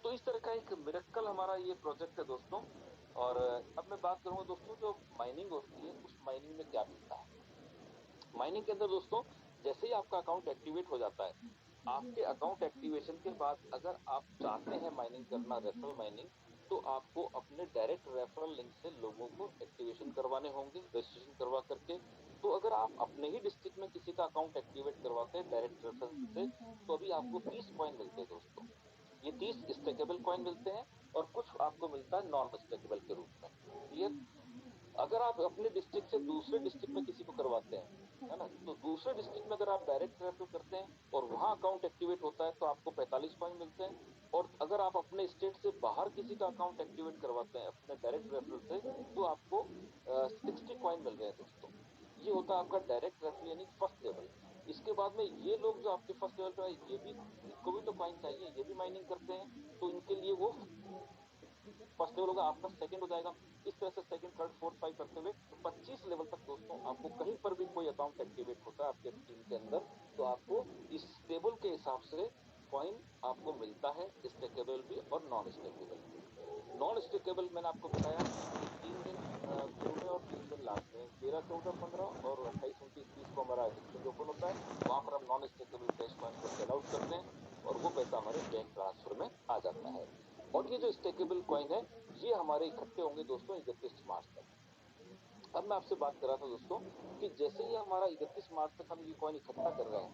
Speaker 1: तो इस तरह का एक मिरेकल हमारा ये प्रोजेक्ट है दोस्तों। और अब मैं बात करूंगा दोस्तों जो माइनिंग होती है उस माइनिंग में क्या मिलता है। माइनिंग के अंदर दोस्तों जैसे ही आपका अकाउंट एक्टिवेट हो जाता है आपके अकाउंट एक्टिवेशन के बाद अगर आप चाहते हैं माइनिंग करना, रेफरल माइनिंग, तो आपको अपने डायरेक्ट रेफरल लिंक से लोगों को एक्टिवेशन करवाने होंगे, रजिस्ट्रेशन करवा करके। तो अगर आप अपने ही डिस्ट्रिक्ट में किसी का अकाउंट एक्टिवेट करवाते हैं डायरेक्ट रेफरल से, तो अभी आपको 30 कॉइन मिलते हैं दोस्तों। ये 30 स्टेकेबल कॉइन मिलते हैं, और कुछ आपको मिलता है नॉन स्टेकेबल के रूप में। क्लियर? अगर आप अपने डिस्ट्रिक्ट से दूसरे डिस्ट्रिक्ट में किसी को करवाते हैं, है ना, तो दूसरे डिस्ट्रिक्ट में अगर आप डायरेक्ट रेफर करते हैं और वहां अकाउंट एक्टिवेट होता है, तो आपको 45 कॉइन मिलते हैं। और अगर आप अपने स्टेट से बाहर किसी का अकाउंट एक्टिवेट करवाते हैं अपने डायरेक्ट रेफरल से, तो आपको 60 कॉइन मिल रहे हैं दोस्तों। ये होता है आपका डायरेक्ट रेफरल यानी फर्स्ट लेवल। इसके बाद में ये लोग जो आपके फर्स्ट लेवल पे आए, ये भी, इनको भी तो कॉइन चाहिए, ये भी माइनिंग करते हैं, तो इनके लिए वो फर्स्ट लेवल होगा, आपका सेकंड हो जाएगा। इस तरह से सेकंड, थर्ड, फोर्थ, फाइव करते हुए 25 लेवल तक दोस्तों आपको कहीं पर भी कोई अकाउंट एक्टिवेट होता है आपके टीम के अंदर, तो आपको इस टेबल के हिसाब से कॉइन आपको मिलता है, स्टेकेबल भी और नॉन स्टेकेबल भी। नॉन स्टेकेबल मैंने आपको बताया कि 3 दिन शुरू में और 3 दिन लास्ट में, 13, 14, 15 और 28, 29, 30 को हमारा एक्सचेंज ओपन होता है। वहां पर हम नॉन स्टेकेबल कैश कॉइन को सेल आउट करते हैं, और वो पैसा हमारे बैंक ट्रांसफर में आ जाता है। और ये जो स्टेकेबल कॉइन है, ये हमारे इकट्ठे होंगे दोस्तों 31 मार्च तक। अब मैं आपसे बात कर रहा था दोस्तों कि जैसे ही हमारा 31 मार्च तक हम ये कॉइन इकट्ठा कर रहे हैं,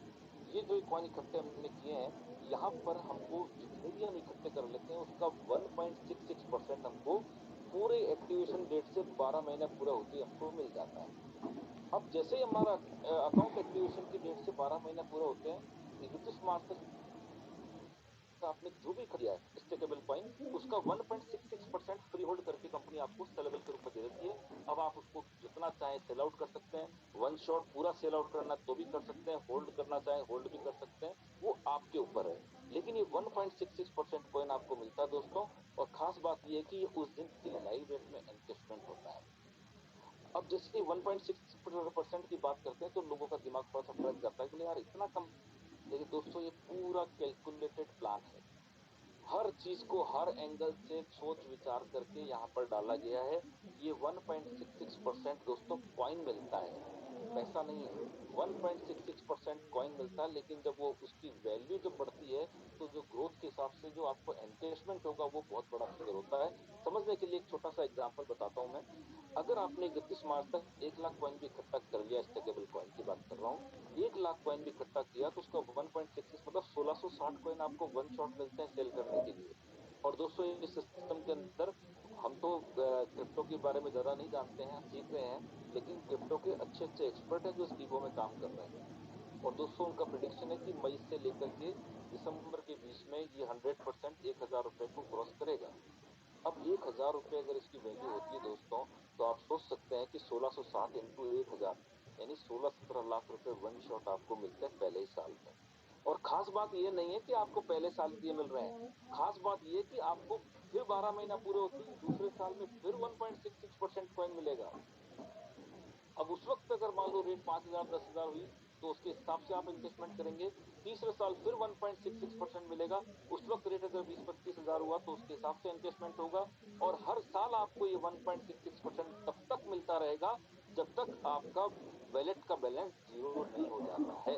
Speaker 1: ये जो कॉइन इकट्ठे हमने किए हैं, यहाँ पर हमको जितने भी हम इकट्ठे कर लेते हैं उसका 1.66% हमको पूरे एक्टिवेशन डेट से 12 महीने पूरा होते ही हमको मिल जाता है। अब जैसे ही हमारा अकाउंट एक्टिवेशन की डेट से 12 महीने पूरे होते हैं, 31 मार्च तक आपने जो भी खरीदा है स्टेकेबल कॉइन, उसका 1.66% फ्री होल्ड करके कंपनी आपको सेलेबल के रूप में दे देती है। अब आप उसको जितना चाहे सेल आउट कर सकते हैं, वन शॉट पूरा सेल आउट करना तो भी कर सकते हैं, होल्ड करना चाहे होल्ड भी कर सकते हैं, वो आपके ऊपर है। लेकिन ये 1.66% कॉइन आपको मिलता है दोस्तों। और खास बात ये है कि ये उस दिन की लाइव रेट में एनकेशमेंट होता है। अब जैसे 1.6% की बात करते हैं, तो लोगों का दिमाग थोड़ा सा ट्रक जाता है, बोले यार इतना कम। लेकिन दोस्तों ये पूरा कैलकुलेटेड प्लान है, हर चीज को हर एंगल से सोच विचार करके यहाँ पर डाला गया है। ये 1.66% दोस्तों कॉइन मिलता है, पैसा नहीं है। 1.66% कॉइन मिलता है, लेकिन जब वो उसकी वैल्यू जब बढ़ती है, तो जो ग्रोथ के हिसाब से जो आपको एनकेशमेंट होगा वो बहुत बड़ा फिगर होता है। समझने के लिए एक छोटा सा एग्जांपल बताता हूं मैं। अगर आपने 31 मार्च तक 1 लाख कॉइन भी इकट्ठा कर लिया, स्टेकेबल कॉइन की बात कर रहा हूँ, 1 लाख कॉइन भी इकट्ठा किया, तो उसका 1.66 मतलब 1660 कॉइन आपको वन शॉट मिलते हैं सेल करने के लिए। और दोस्तों इस सिस्टम के अंदर हम तो क्रिप्टो के बारे में ज्यादा नहीं जानते हैं, सीख रहे हैं, लेकिन क्रिप्टो के अच्छे अच्छे एक्सपर्ट हैं जो इस टीबो में काम कर रहे हैं। और दोस्तों उनका प्रिडिक्शन है कि मई से लेकर के दिसंबर के बीच में ये 100% 1,000 रुपए को क्रॉस करेगा। अब 1,000 रुपए अगर इसकी वैल्यू होती है दोस्तों, तो आप सोच सकते हैं कि 1660 इंटू 1,000 यानी 16-17 लाख रुपए वन शॉट आपको मिलते हैं पहले ही साल में। और खास बात ये नहीं है कि आपको पहले साल ये मिल रहे हैं, खास बात ये है कि आपको फिर 12 महीना पूरे होते ही दूसरे साल में फिर 1.66% कॉइन मिलेगा। अब उस वक्त अगर मान लो रेट 5,000 10,000 हुई, तो उसके हिसाब से आप इन्वेस्टमेंट करेंगे। तीसरे साल फिर 1.66% मिलेगा। उस वक्त रेट अगर 20-25,000 हुआ, तो उसके हिसाब से इन्वेस्टमेंट होगा। और हर साल आपको ये 1.66% तब तक मिलता रहेगा जब तक आपका वैलेट का बैलेंस जीरो नहीं हो जाता है।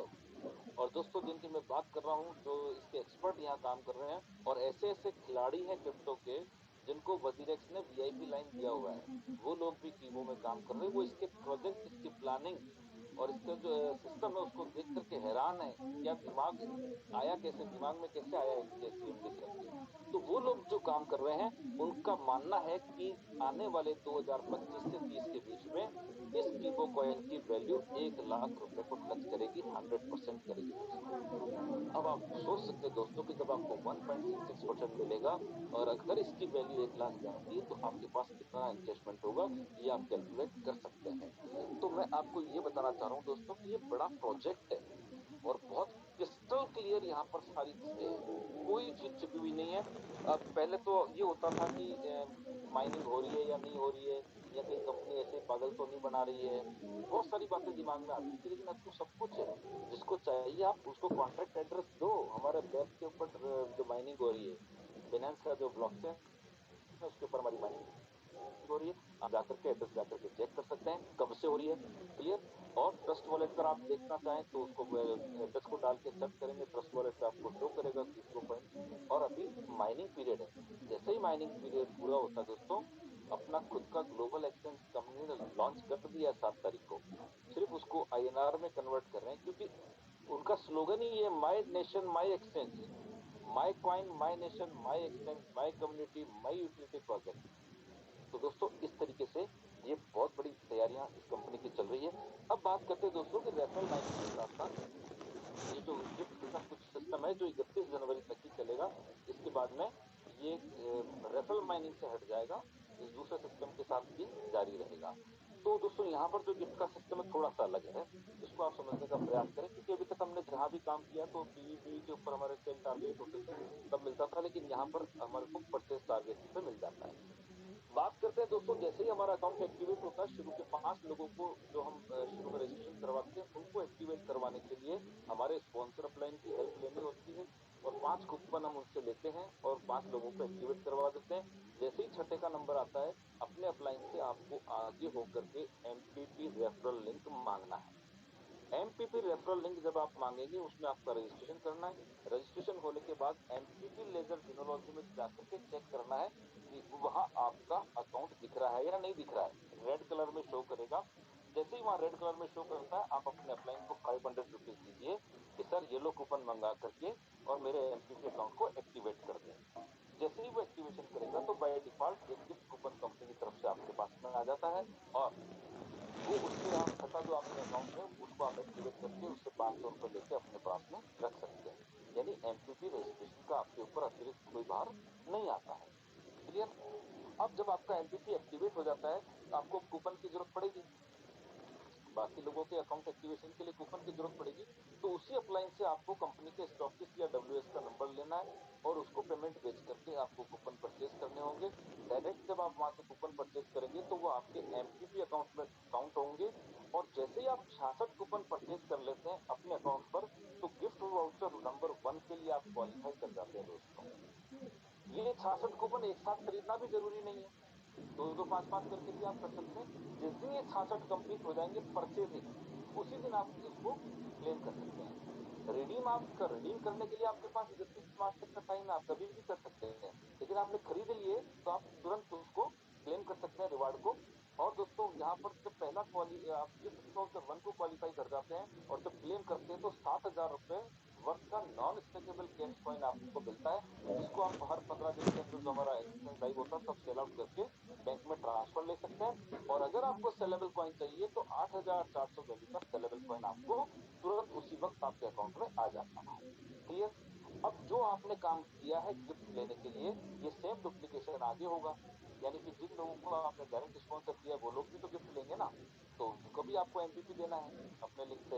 Speaker 1: और दोस्तों जिनकी मैं बात कर रहा हूँ, जो इसके एक्सपर्ट यहाँ काम कर रहे हैं, और ऐसे ऐसे खिलाड़ी हैं क्रिप्टो के जिनको वजीरेक्स ने वीआईपी लाइन दिया हुआ है, वो लोग भी टीमों में काम कर रहे हैं। वो इसके प्रोजेक्ट, इसकी प्लानिंग और इसका जो सिस्टम है उसको देख करके हैरान है कि क्या दिमाग आया, कैसे दिमाग में कैसे आया इनके सीएम डिसीजन के। तो वो लोग जो काम कर रहे हैं, उनका मानना है कि आने वाले 2025 से 30 के बीच में इस टीबो कॉइन की वैल्यू 1 लाख रुपए को टच करेगी, 100% करेगी दोस्तों। अब आप सोच सकते हैं दोस्तों कि जब आपको 1.66% मिलेगा, और अगर इसकी वैल्यू 1 लाख जाती है, तो आपके पास कितना एनकेशमेंट होगा, ये आप कैलकुलेट कर सकते हैं। तो मैं आपको ये बताना चाह रहा हूँ दोस्तों कि ये बड़ा प्रोजेक्ट है, और बहुत क्रिस्टल क्लियर यहाँ पर सारी चीजें हैं, कोई चीज छिपी हुई नहीं है। अब पहले तो ये होता था कि माइनिंग हो रही है या नहीं हो रही है, या कहीं कंपनी ऐसे पागल तो नहीं बना रही है, बहुत सारी बातें दिमाग में आती थी। लेकिन अब तो सब कुछ है, जिसको चाहिए आप उसको कॉन्ट्रैक्ट एड्रेस दो, हमारे वेब के ऊपर जो माइनिंग हो रही है, बिनेंस का जो ब्लॉकचेन है उसके ऊपर हमारी माइनिंग हो रही है। आप जाकर के एड्रेस जाकर के चेक कर सकते हैं कब से हो रही है। क्लियर? और ट्रस्ट वॉलेट पर आप देखना चाहें तो उसको एड्रेस को डाल के सर्च करेंगे, ट्रस्ट वॉलेट पे आपको शो करेगा क्रिप्टो कॉइन। और अभी माइनिंग पीरियड है, जैसे ही माइनिंग पीरियड पूरा होता है दोस्तों, अपना खुद का ग्लोबल एक्सचेंज कंपनी ने लॉन्च कर दिया है 7 तारीख को। सिर्फ उसको आईएनआर में कन्वर्ट कर रहे हैं, क्योंकि उनका स्लोगन ही ये, my nation my exchange, my coin my nation my exchange my community my utility project. तो दोस्तों इस तरीके से ये बहुत बड़ी तैयारियां इस कंपनी की चल रही है। अब बात करते हैं दोस्तों कि रेफरल माइनिंग के साथ साथ ये जो गिफ्ट का कुछ सिस्टम है जो 31 जनवरी तक ही चलेगा, इसके बाद में ये रेफरल माइनिंग से हट जाएगा, इस दूसरे सिस्टम के साथ ये जारी रहेगा। तो दोस्तों यहाँ पर जो गिफ्ट का सिस्टम है थोड़ा सा अलग है, इसको आप समझने का प्रयास करें, क्योंकि अभी तक हमने जहां भी काम किया तो पीवी के ऊपर हमारे सेल टारगेट होते थे तब मिलता था, लेकिन यहाँ पर हमारे को परचेज टारगेट पे मिल जाता है। बात करते हैं दोस्तों, जैसे ही हमारा अकाउंट एक्टिवेट होता है, शुरू के 5 लोगों को जो हम शुरू में रजिस्ट्रेशन करवाते हैं, उनको एक्टिवेट करवाने के लिए हमारे स्पॉन्सर अपलाइन की हेल्प लेनी होती है, और 5 कूपन हम उनसे लेते हैं और 5 लोगों को एक्टिवेट करवा देते हैं। जैसे ही छठे का नंबर आता है, अपने अपलाइन से आपको आगे होकर के एमपीपी रेफरल लिंक मांगना है। एमपीपी रेफरल लिंक जब आप मांगेंगे, उसमें आपका रजिस्ट्रेशन करना है। रजिस्ट्रेशन होने के बाद एमपीपी लेजर जिनोलॉजी में जाकर के चेक करना है कि वहां आपका अकाउंट दिख रहा है या नहीं दिख रहा है, रेड कलर में शो करेगा। जैसे ही वहां रेड कलर में शो करता है, आप अपने अपलाइन को 500 रुपीज दीजिए कि सर ये लो कूपन मंगा करके और मेरे एमपीपी अकाउंट को एक्टिवेट कर दें। जैसे ही वो एक्टिवेशन करेगा तो बाय डिफॉल्ट एक गिफ्ट कूपन कंपनी की तरफ से आपके पास में आ जाता है, और वो उसके यहाँ छठा जो आपके अकाउंट में, उसको आप एक्टिवेट करके उससे 500 रुपए लेके अपने पास में रख सकते हैं। यानी एमपीपी रजिस्ट्रेशन का आपके ऊपर अतिरिक्त कोई भार नहीं आता है। क्लियर? अब जब आपका एमपीपी एक्टिवेट हो जाता है तो आपको कूपन की जरूरत पड़ेगी, बाकी लोगों के अकाउंट एक्टिवेशन के लिए कूपन की जरूरत पड़ेगी। तो उसी अपलाइन से आपको कंपनी के स्टॉकिस्ट या डब्ल्यूएस का नंबर लेना है, और उसको पेमेंट बेच करके आपको कूपन परचेज करने होंगे। डायरेक्ट जब आप वहां से कूपन परचेज करेंगे तो वो आपके एमपीपी अकाउंट में काउंट होंगे, और जैसे ही आप 66 कूपन परचेज कर लेते हैं अपने अकाउंट पर, तो गिफ्ट वाउचर नंबर 1 के लिए आप क्वालिफाई कर जाते हैं दोस्तों। ये 66 कूपन एक साथ खरीदना भी जरूरी नहीं है, दो दो पांच पांच करके भी आप कर सकते हैं। जिस दिन ये 66 कंप्लीट हो जाएंगे परचेजिंग, उसी दिन आप उसको क्लेम कर सकते हैं। रिडीम आपका रिडीम करने के लिए आपके पास 31 मार्च तक का टाइम है, आप कभी भी कर सकते हैं, लेकिन आपने खरीद लिए तो आप तुरंत उसको क्लेम कर सकते हैं रिवार्ड को। और दोस्तों यहाँ पर जब पहला आप गिफ्ट वाउचर 1 को क्वालिफाई कर जाते हैं और जब क्लेम करते हैं, तो 7,000 रुपए वर्थ का नॉन स्टेकेबल कैश कॉइन आपको मिलता है, जिसको आप हर 15 दिन के अंदर जो हमारा एक्सचेंज लाइव होता है तब सेल आउट करके बैंक में ट्रांसफर ले सकते हैं। और अगर आपको सेलेबल कॉइन चाहिए तो 8,400 वैल्यू का सेलेबल कॉइन आपको तुरंत उसी वक्त आपके अकाउंट में आ जाता है। क्लियर? अब जो आपने काम किया है गिफ्ट लेने के लिए, ये सेम डुप्लीकेशन आगे होगा, यानी कि जिन लोगों को आपने डायरेक्ट स्पॉन्सर किया वो लोग भी तो गिफ्ट लेंगे ना, तो उनको भी आपको एमपीपी देना है अपने लिंक से।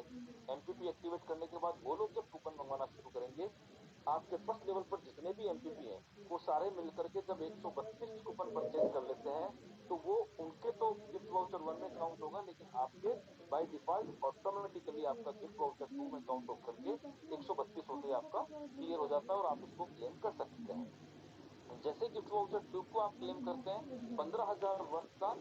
Speaker 1: एमपीपी एक्टिवेट करने के बाद वो लोग जब कूपन मंगवाना शुरू करेंगे, आपके ट्रस्ट लेवल पर जितने भी एमपीपी हैं वो सारे मिलकर के जब 132 कूपन परचेज कर लेते हैं, तो वो उनके तो गिफ्ट वाउचर 1 में काउंट होगा, लेकिन आपके बाय डिफॉल्ट ऑटोमेटिकली आपका गिफ्ट वाउचर 2 में काउंट होकर के 132 होते ही आपका क्लियर हो जाता है और आप उसको क्लेम कर सकते हैं। जैसे गिफ्ट वाउचर 2 को आप क्लेम करते हैं, 15,000 वर्थ का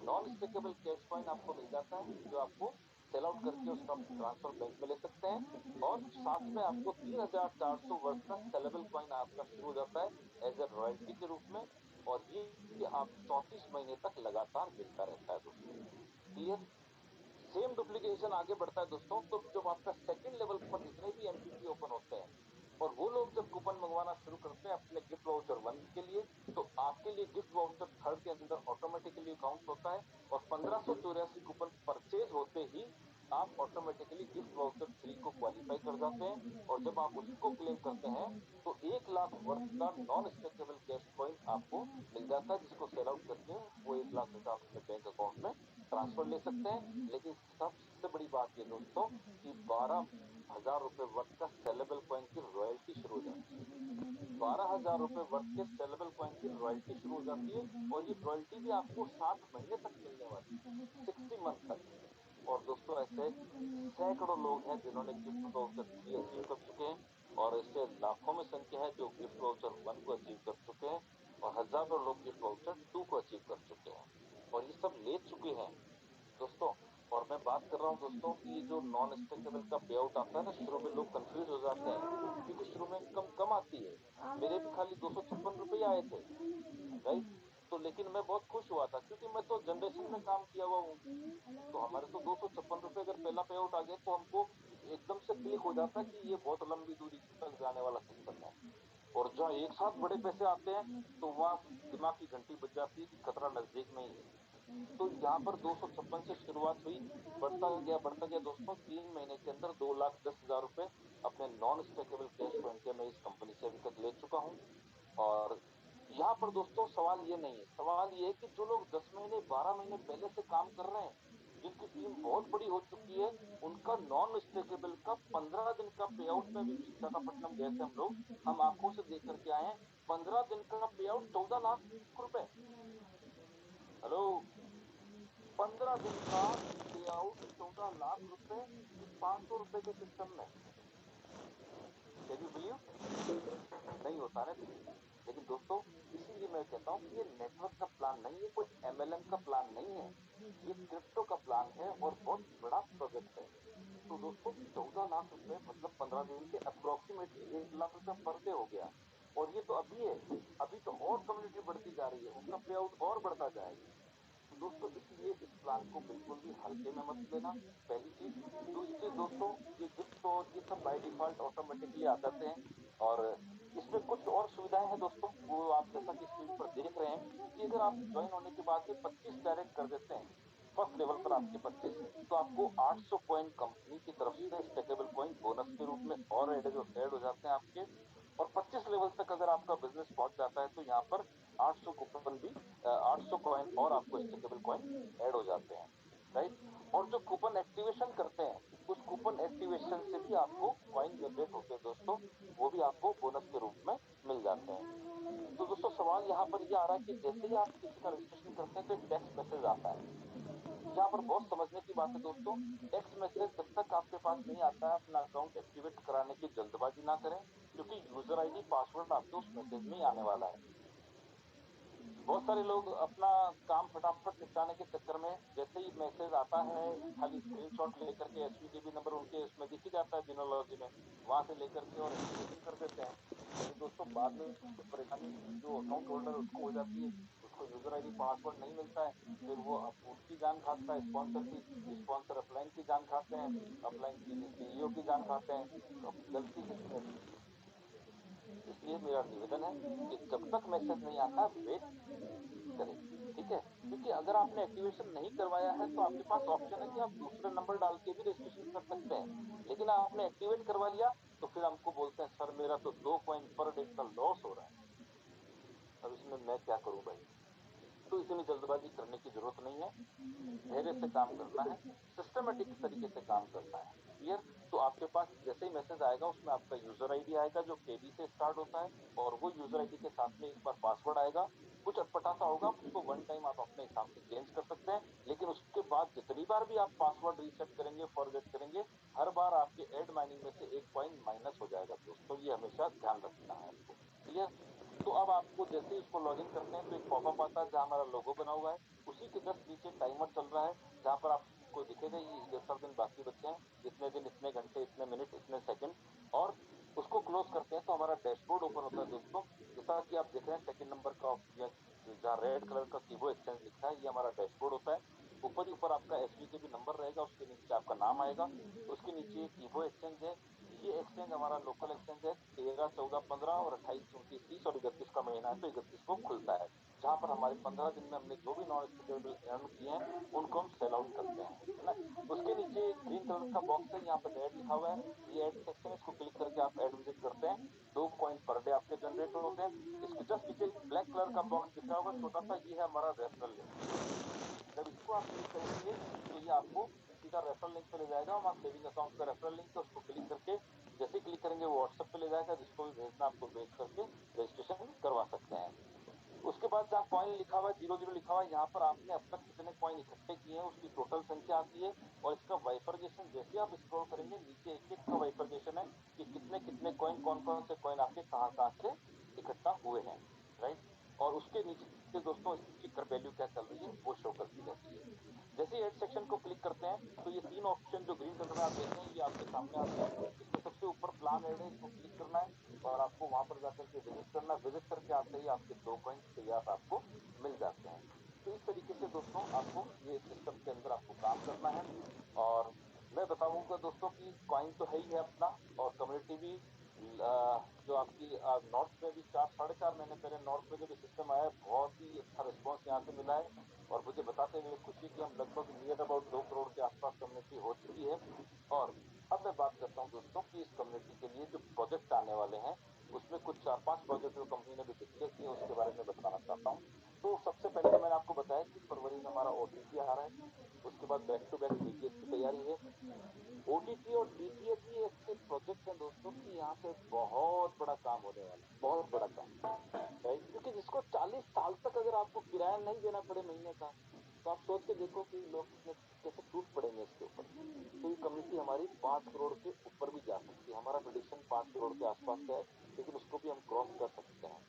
Speaker 1: नॉन स्टेकेबल कैश कॉइन आपको मिल जाता है, जो आपको सेल आउट करके उसका ट्रांसफर बैंक में ले सकते हैं। और साथ में आपको 3,400 वर्थ का सेलेबल कॉइन आपका शुरू हो जाता है एज ए रॉयल्टी के रूप में, और ये आप 34 महीने तक लगातार मिलता रहता है दोस्तों। क्लियर? सेम डुप्लीकेशन आगे बढ़ता है दोस्तों, तो जब आपका सेकंड लेवल पर जितने भी एमपीपी ओपन होते हैं और वो लोग जब कूपन मंगवाना शुरू करते हैं अपने गिफ्ट वाउचर 1 के लिए, तो आपके लिए गिफ्ट वाउचर 3 के अंदर ऑटोमेटिकली काउंट होता है, और 1584 कूपन परचेज होते ही आप ऑटोमेटिकली गिफ्ट वाउचर 3 को क्वालिफाई कर जाते हैं। और जब आप उसको क्लेम करते हैं तो 1 लाख वर्थ का नॉन स्टेकेबल कैश कॉइन आपको मिल जाता है, जिसको सेल आउट करके वो 1 लाख रुपए आप अपने बैंक अकाउंट में ट्रांसफर ले सकते हैं। लेकिन सबसे बड़ी बात ये दोस्तों कि 12,000 रुपए वर्थ का सेलेबल कॉइन की रॉयल्टी शुरू हो जाती है। 12,000 रुपए वर्थ के सेलेबल कॉइन की रॉयल्टी शुरू हो जाती है, और ये रॉयल्टी भी आपको 60 महीने तक मिलने वाली है, 60 मंथ तक। और दोस्तों ऐसे सैकड़ों लोग हैं जिन्होंने गिफ्ट वाउचर 3 अचीव कर चुके हैं, और इससे लाखों में संख्या है जो गिफ्ट वाउचर 1 को अचीव कर चुके हैं, और हजारों लोग गिफ्ट वाउचर 2 को अचीव कर चुके हैं, और ये सब ले चुके हैं दोस्तों। और मैं बात कर रहा हूँ दोस्तों कि ये जो नॉन स्टेकेबल का पे आउट आता है ना, शुरू में लोग कंफ्यूज हो जाते हैं क्योंकि शुरू में इनकम कम आती है। मेरे भी खाली 256 रुपये आए थे, राइट। तो लेकिन मैं बहुत खुश हुआ था क्योंकि मैं तो जनरेशन में काम किया हुआ हूँ। तो हमारे तो 256 रुपये अगर पहला पे आउट आ गया तो हमको एकदम से क्लिक हो जाता है कि ये बहुत लंबी दूरी तक जाने वाला सिस्टम है। और जहाँ एक साथ बड़े पैसे आते हैं तो वहां दिमाग की घंटी बज जाती है कि खतरा नजदीक में ही है। तो यहाँ पर 256 से शुरुआत हुई, बढ़ता गया दोस्तों। 3 महीने के अंदर 2,10,000 रुपए अपने नॉन स्टेकेबल कैश कॉइन के मैं इस कंपनी से अभी तक ले चुका हूँ। और यहाँ पर दोस्तों सवाल ये नहीं है, सवाल ये है कि जो लोग 10 महीने 12 महीने पहले से काम कर रहे हैं, जिनकी टीम बहुत बड़ी हो चुकी है, उनका नॉन स्टेकेबल का 15 दिन का पे आउट में भी विशाखापट्टनम गए थे हम लोग, हम आंखों से देख करके आए हैं। 15 दिन का पे आउट 14 लाख रुपए। हेलो, 15 दिन का पे आउट 14 लाख रुपए, 500 रुपए के सिस्टम में। Can you believe? नहीं होता ना बिलीव। लेकिन दोस्तों, इसीलिए मैं कहता हूँ कि ये नेटवर्क का प्लान नहीं है, कोई एमएलएम का प्लान नहीं है, ये क्रिप्टो का प्लान है और बहुत बड़ा प्रोजेक्ट है। तो दोस्तों, 14 लाख रुपए मतलब 15 दिन के अप्रोक्सीमेटली 1 लाख रुपए पर डे हो गया। और ये तो अभी है, अभी तो और कम्युनिटी बढ़ती जा रही है, उनका पे आउट और बढ़ता जाएगा। तो दोस्तों, इसलिए इस प्लान को बिल्कुल भी हल्के में मत लेना, पहली चीज। दूसरी चीज दोस्तों, ये गिफ्ट और ये सब बाय डिफॉल्ट ऑटोमेटिकली आ जाते हैं। और इसमें कुछ और सुविधाएं हैं दोस्तों, वो आप जैसा कि स्क्रीन पर देख रहे हैं कि अगर आप ज्वाइन होने के बाद में 25 डायरेक्ट कर देते हैं, फर्स्ट लेवल पर आपके 25, तो आपको 800 कॉइन कंपनी की तरफ से स्टेकेबल कॉइन बोनस के रूप में और ऐड हो जाते हैं आपके। और 25 लेवल तक अगर आपका बिजनेस पहुंच जाता है तो यहाँ पर 800 कूपन भी, 800 कॉइन और आपको स्टेकेबल कॉइन ऐड हो जाते हैं, राइट। और जो कूपन एक्टिवेशन करते हैं, उस कूपन एक्टिवेशन से भी आपको कॉइन जनरेट होते हैं दोस्तों, वो भी आपको बोनस के रूप में मिल जाते हैं। तो दोस्तों, सवाल यहाँ पर यह आ रहा है कि जैसे ही आप किसी का रजिस्ट्रेशन करते हैं तो एक टेक्स्ट मैसेज आता है। यहाँ पर बहुत समझने की बात है दोस्तों। टेक्स्ट मैसेज जब तक आपके पास नहीं आता है, अपना अकाउंट एक्टिवेट कराने की जल्दबाजी ना करें, क्योंकि यूजर आईडी पासवर्ड आपके उस मैसेज में ही आने वाला है। बहुत सारे लोग अपना काम फटाफट निपटाने के चक्कर में जैसे ही मैसेज आता है, खाली स्क्रीनशॉट लेकर के एसवीकेबी नंबर उनके उसमें दिख ही जाता है जिनोलॉजी में, वहां से लेकर के और एक्टिवेशन कर देते हैं। लेकिन दोस्तों, बाद में उससे परेशानी जो अकाउंट होल्डर है उसको हो जाती है, उसको यूजर आईडी पासवर्ड नहीं मिलता है। फिर वो उनकी जान खाता है, स्पॉन्सर की, स्पॉन्सर अपलाइन की जान खाते हैं, अपलाइन की सीईओ की जान खाते हैं। तो अब गलती किसकी है? इसलिए मेरा निवेदन है कि जब तक मैसेज नहीं आता वेट करें, ठीक है। क्योंकि अगर आपने एक्टिवेशन नहीं करवाया है तो आपके पास ऑप्शन है कि आप दूसरे नंबर डाल के भी रजिस्ट्रेशन कर सकते हैं। लेकिन आपने एक्टिवेट करवा लिया तो फिर हमको बोलते हैं सर मेरा तो 2 कॉइन पर डे का लॉस हो रहा है। अब इसमें मैं क्या करूं भाई? तो इतनी जल्दबाजी करने की जरूरत नहीं है, धैर्य से काम करना है, सिस्टमेटिक तरीके से काम करना है। क्लियर? तो आपके पास जैसे ही मैसेज आएगा उसमें आपका यूजर आईडी आएगा जो केबी से स्टार्ट होता है, और वो यूजर आईडी के साथ में एक बार पासवर्ड आएगा। कुछ अटपटा सा होगा, उसको वन टाइम आप अपने हिसाब से चेंज कर सकते हैं, लेकिन उसके बाद जितनी बार भी आप पासवर्ड रीसेट करेंगे, फॉरगेट करेंगे, हर बार आपके एड माइनिंग में से 1 कॉइन माइनस हो जाएगा दोस्तों, ये हमेशा ध्यान रखना है आपको। क्लियर? तो अब आपको जैसे ही उसको लॉगिन करते हैं तो एक पॉपअप आता है जहां हमारा लोगो बना हुआ है, उसी के जस्ट नीचे टाइमर चल रहा है, जहां पर आपको दिखेगा ये सर दिन बाकी बचे हैं, इतने दिन, इतने घंटे, इतने मिनट, इतने सेकंड। और उसको क्लोज करते हैं तो हमारा डैशबोर्ड ओपन होता है दोस्तों। जैसा कि आप देख रहे हैं सेकंड नंबर का, जहाँ रेड कलर का कीबो एक्सचेंज लिखा है, ये हमारा डैशबोर्ड होता है। ऊपर ही ऊपर आपका एसवी के भी नंबर रहेगा, उसके नीचे आपका नाम आएगा, उसके नीचे कीबो एक्सचेंज है। ये एक्सचेंज हमारा लोकल एक्सचेंज है, 13, 14, 15 और 28, 29, 30 और 31 का महीना है तो 31 को खुलता है, जहां पर हमारे 15 दिन में हमने जो भी नॉन स्टेबल अर्न किए हैं उनको हम सेल आउट करते हैं, है ना। उसके नीचे ग्रीन कलर का बॉक्स है, यहाँ पर ऐड लिखा हुआ है, ये ऐड सेक्शन है, इसको क्लिक करके आप ऐड विजिट करते हैं, 2 कॉइन पर डे आपके जनरेट होते हैं। इसके जस्ट नीचे एक ब्लैक कलर का बॉक्स दिख रहा होगा छोटा सा, ये है हमारा रेफरल लिंक। जब इसको आप क्लिक करेंगे तो ये आपको सीधा रेफरल लिंक पे ले जाएगा, हमारा सेविंग अकाउंट का रेफरल लिंक है, उसको क्लिक करके जैसे ही क्लिक करेंगे वो व्हाट्सएप पे ले जाएगा, जिसको भी भेजना आपको भेज करके रजिस्ट्रेशन करवा सकते हैं। उसके बाद जहाँ कॉइन लिखा हुआ है, 00 लिखा हुआ है, यहाँ पर आपने अब तक कितने कॉइन इकट्ठे किए हैं उसकी टोटल संख्या आती है। और इसका वाइफर्जेशन जैसे आप स्क्रॉल करेंगे नीचे एक एक का वाइफर्जेशन है कि कितने कितने कॉइन, कौन कौन से कॉइन आपके कहाँ कहाँ से इकट्ठा हुए हैं, राइट। और उसके नीचे दोस्तों इसकी कर वैल्यू क्या चल रही है वो शो करती रहती है। जैसे ही एड सेक्शन को क्लिक करते हैं तो ये तीन ऑप्शन जो ग्रीन कलर में आप देख रहे हैं ये आपके सामने आते हैं। इसमें सबसे ऊपर प्लान एड है, इसको क्लिक करना है और आपको वहां पर जाकर के विजिट करना है। विजिट करके आते ही आपके 2 कॉइन्स तैयार आपको मिल जाते हैं। तो इस तरीके से दोस्तों आपको ये सिस्टम के अंदर आपको काम करना है। और मैं बताऊंगा दोस्तों कि कॉइन तो है ही है अपना, और कम्युनिटी भी जो आपकी नॉर्थ में भी 4 साढ़े 4 महीने पहले नॉर्थ में जब ये सिस्टम आया बहुत ही अच्छा रिस्पॉन्स यहाँ से मिला है। और मुझे बताते हुए खुशी कि हम लगभग नियर अबाउट 2 करोड़ के आसपास कम्युनिटी हो चुकी है। और अब मैं बात करता हूँ दोस्तों कि इस कम्युनिटी के लिए जो प्रोजेक्ट आने वाले हैं उसमें कुछ 4 5 प्रोजेक्ट जो कंपनी ने भी डिक्लेयर किए उसके बारे में बताना चाहता हूँ। तो सबसे पहले तो मैंने आपको बताया कि फरवरी में हमारा ओटीटी आ रहा है। उसके बाद बैक टू बैक डीटीएच की तैयारी है। ओटीटी और डीटीएच ही ऐसे प्रोजेक्ट हैं दोस्तों कि यहाँ से बहुत बड़ा काम होने वाला है, बहुत बड़ा काम, राइट। क्योंकि जिसको 40 साल तक अगर आपको किराया नहीं देना पड़े महीने का, तो आप सोच के देखो कि लोग कितने कैसे टूट पड़ेंगे इसके ऊपर। तो ये कम्युनिटी हमारी 5 करोड़ के ऊपर भी जा सकती है। हमारा प्रेडिक्शन 5 करोड़ के आसपास का है, लेकिन उसको भी हम क्रॉस कर सकते हैं,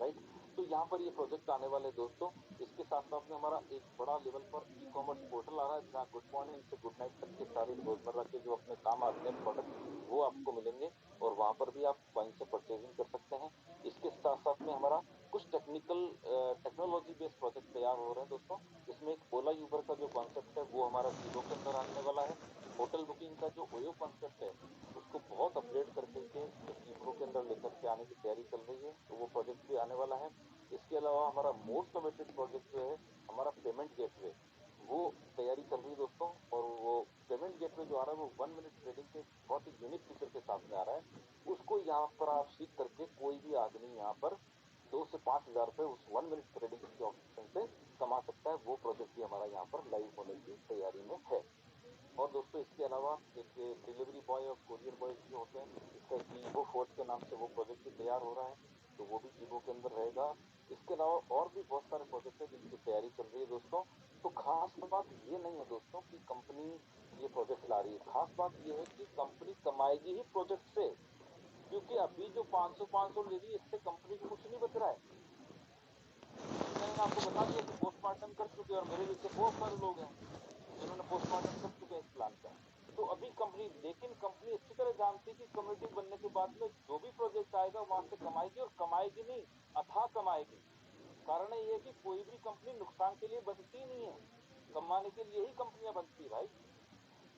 Speaker 1: राइट। तो यहाँ पर ये प्रोजेक्ट आने वाले दोस्तों। इसके साथ साथ में हमारा एक बड़ा लेवल पर ई कॉमर्स पोर्टल आ रहा है जहाँ गुड मॉर्निंग से गुड नाइट तक के सारे रोजमर्रा के जो अपने काम आते हैं प्रोडक्ट वो आपको मिलेंगे। और वहां पर भी आप कॉइन से परचेजिंग कर सकते हैं। इसके साथ साथ में हमारा कुछ टेक्नोलॉजी बेस्ड प्रोजेक्ट तैयार हो रहे हैं दोस्तों। इसमें एक ओला यूबर का जो कॉन्सेप्ट है वो हमारा जीरो के अंदर आने वाला है। होटल बुकिंग का जो ओयो कॉन्सेप्ट है उसको बहुत अपग्रेड करके के टीबो के अंदर लेकर के आने की तैयारी चल रही है, तो वो प्रोजेक्ट भी आने वाला है। इसके अलावा हमारा मोस्ट अवेटेड प्रोजेक्ट जो है हमारा पेमेंट गेटवे, वो तैयारी चल रही है दोस्तों। और वो पेमेंट गेटवे जो आ रहा है वो 1 मिनट ट्रेडिंग के बहुत ही यूनिक फीचर के साथ में आ रहा है। उसको यहाँ पर आप सीख करके कोई भी आदमी यहाँ पर 2 से 5 हजार रुपए उस 1 मिनट ट्रेडिंग के ऑप्शन से कमा सकता है। वो प्रोजेक्ट भी हमारा यहाँ पर लाइव होने की तैयारी में है। और दोस्तों इसके अलावा एक डिलीवरी बॉय और कुरियर बॉय जो होते हैं इसका एक ईबो फोर्स के नाम से वो प्रोजेक्ट भी तैयार हो रहा है, तो वो भी ईबो के अंदर रहेगा। इसके अलावा और भी बहुत सारे प्रोजेक्ट है जिनकी तैयारी चल रही है दोस्तों। तो खास बात ये नहीं है दोस्तों कि कंपनी ये प्रोजेक्ट ला रही है, खास बात ये है कि कंपनी कमाएगी ही प्रोजेक्ट से। क्योंकि अभी जो 500 ले रही है इससे कंपनी को कुछ नहीं बच रहा है। मैंने आपको बता दिया कि पोस्टमार्टम कर चुके हैं और मेरे जैसे बहुत सारे लोग हैं जिन्होंने पोस्टमार्टम कर चुके हैं इस प्लान का। तो अभी कंपनी, लेकिन कंपनी अच्छी तरह जानती है कि कम्युनिटी बनने के बाद में जो भी प्रोजेक्ट आएगा वहां से कमाएगी, और कमाएगी नहीं, अथाह कमाएगी। कारण ये है कि कोई भी कंपनी नुकसान के लिए बनती ही नहीं है, कमाने के लिए ही कंपनियां बनती है भाई।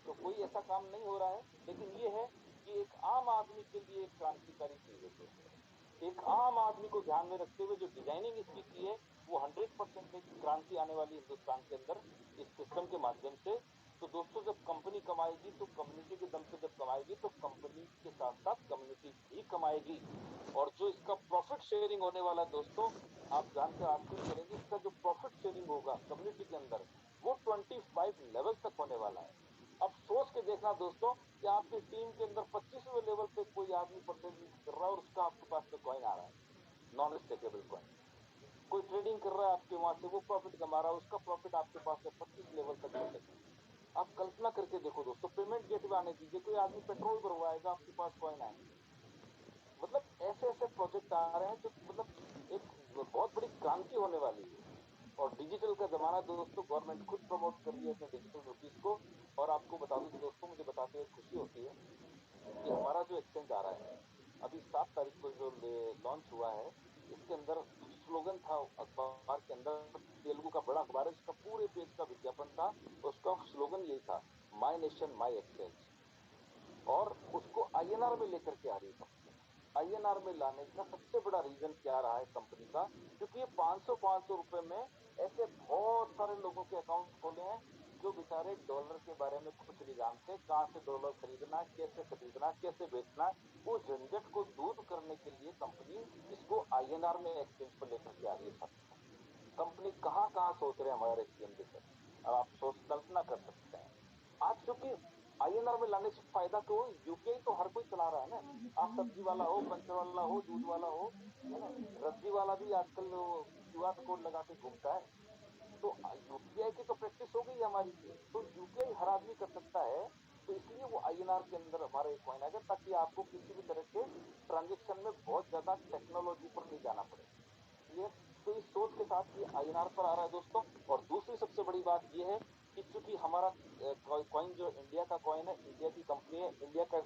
Speaker 1: तो कोई ऐसा काम नहीं हो रहा है, लेकिन ये है कि एक आम आदमी के लिए एक क्रांतिकारी चीज है दोस्तों। एक आम आदमी को ध्यान में रखते हुए जो डिजाइनिंग इसकी की है वो 100% एक क्रांति आने वाली हिंदुस्तान के अंदर इस सिस्टम के माध्यम से। तो दोस्तों जब कंपनी कमाएगी तो कम्युनिटी के दम पे जब कमाएगी तो कंपनी के साथ साथ कम्युनिटी भी कमाएगी। और जो इसका प्रॉफिट शेयरिंग होने वाला है दोस्तों, आप जानकर आश्चर्य करेंगे, इसका जो प्रॉफिट शेयरिंग होगा कम्युनिटी के अंदर वो 25 लेवल तक होने वाला है। अब सोच के देखना दोस्तों कि आपकी टीम के अंदर 25वें लेवल पे कोई आदमी परचेजिंग कर रहा है और उसका आपके पास में कॉइन आ रहा है, नॉन स्टेकेबल कॉइन। कोई ट्रेडिंग कर रहा है आपके वहां से, वो प्रॉफिट कमा रहा है, उसका प्रॉफिट आपके पास में 25 लेवल तक बचेगा। आप कल्पना करके देखो दोस्तों, पेमेंट गेटवे आने दीजिए, कोई आदमी पेट्रोल भरवाएगा आपके पास कॉइन आएंगे। मतलब ऐसे ऐसे प्रोजेक्ट आ रहे हैं जो मतलब एक बहुत बड़ी क्रांति होने वाली है। और डिजिटल का जमाना दोस्तों, गवर्नमेंट खुद प्रमोट कर रही है अपने डिजिटल रुपीज को। और आपको बता दूं दोस्तों, मुझे बताते हुए खुशी होती है कि हमारा जो एक्सचेंज आ रहा है अभी 7 तारीख को जो लॉन्च हुआ है, इसके अंदर स्लोगन था अखबार के अंदर, तेलुगु का बड़ा अखबार है, उसका पूरे पेज का विज्ञापन था। उसका स्लोगन यही था, माई नेशन माई एक्सचेंज। और उसको आईएनआर में लेकर के आ रही है कंपनी। आईएनआर में लाने का सबसे बड़ा रीजन क्या रहा है कंपनी का, क्योंकि ये 500 रुपए में ऐसे बहुत सारे लोगों के अकाउंट खोले हैं जो बेचारे डॉलर के बारे में कुछ नहीं जानते, कहाँ से डॉलर खरीदना कैसे बेचना। उस झंझट को दूर करने के लिए कंपनी इसको आईएनआर में एक्सचेंज पर लेकर के आ रही है साथियों। कंपनी कहाँ कहाँ सोच रहे हैं हमारे सीएम जी सर, अब आप सोच कल्पना कर सकते हैं। आज क्योंकि आईएनआर में लाने से फायदा तो, यूपीआई तो हर कोई चला रहा है ना। आप सब्जी वाला हो, पंचर वाला हो, दूध वाला हो, है ना, रद्दी वाला भी आजकल क्यूआर कोड लगा के घूमता है। तो यूपीआई की तो प्रैक्टिस हो गई है हमारी, तो यूपीआई हर आदमी कर सकता है। तो इसलिए वो आईएनआर के अंदर हमारा एक कॉइन आ गया, ताकि आपको किसी भी तरह के ट्रांजेक्शन में बहुत ज्यादा टेक्नोलॉजी पर नहीं जाना पड़े। क्लियर। तो इस सोच के साथ ये आईएनआर पर आ रहा है दोस्तों। और दूसरी सबसे बड़ी बात ये है कि चूंकि हमारा कॉइन जो इंडिया का कॉइन है, इंडिया की कंपनी है, इंडिया का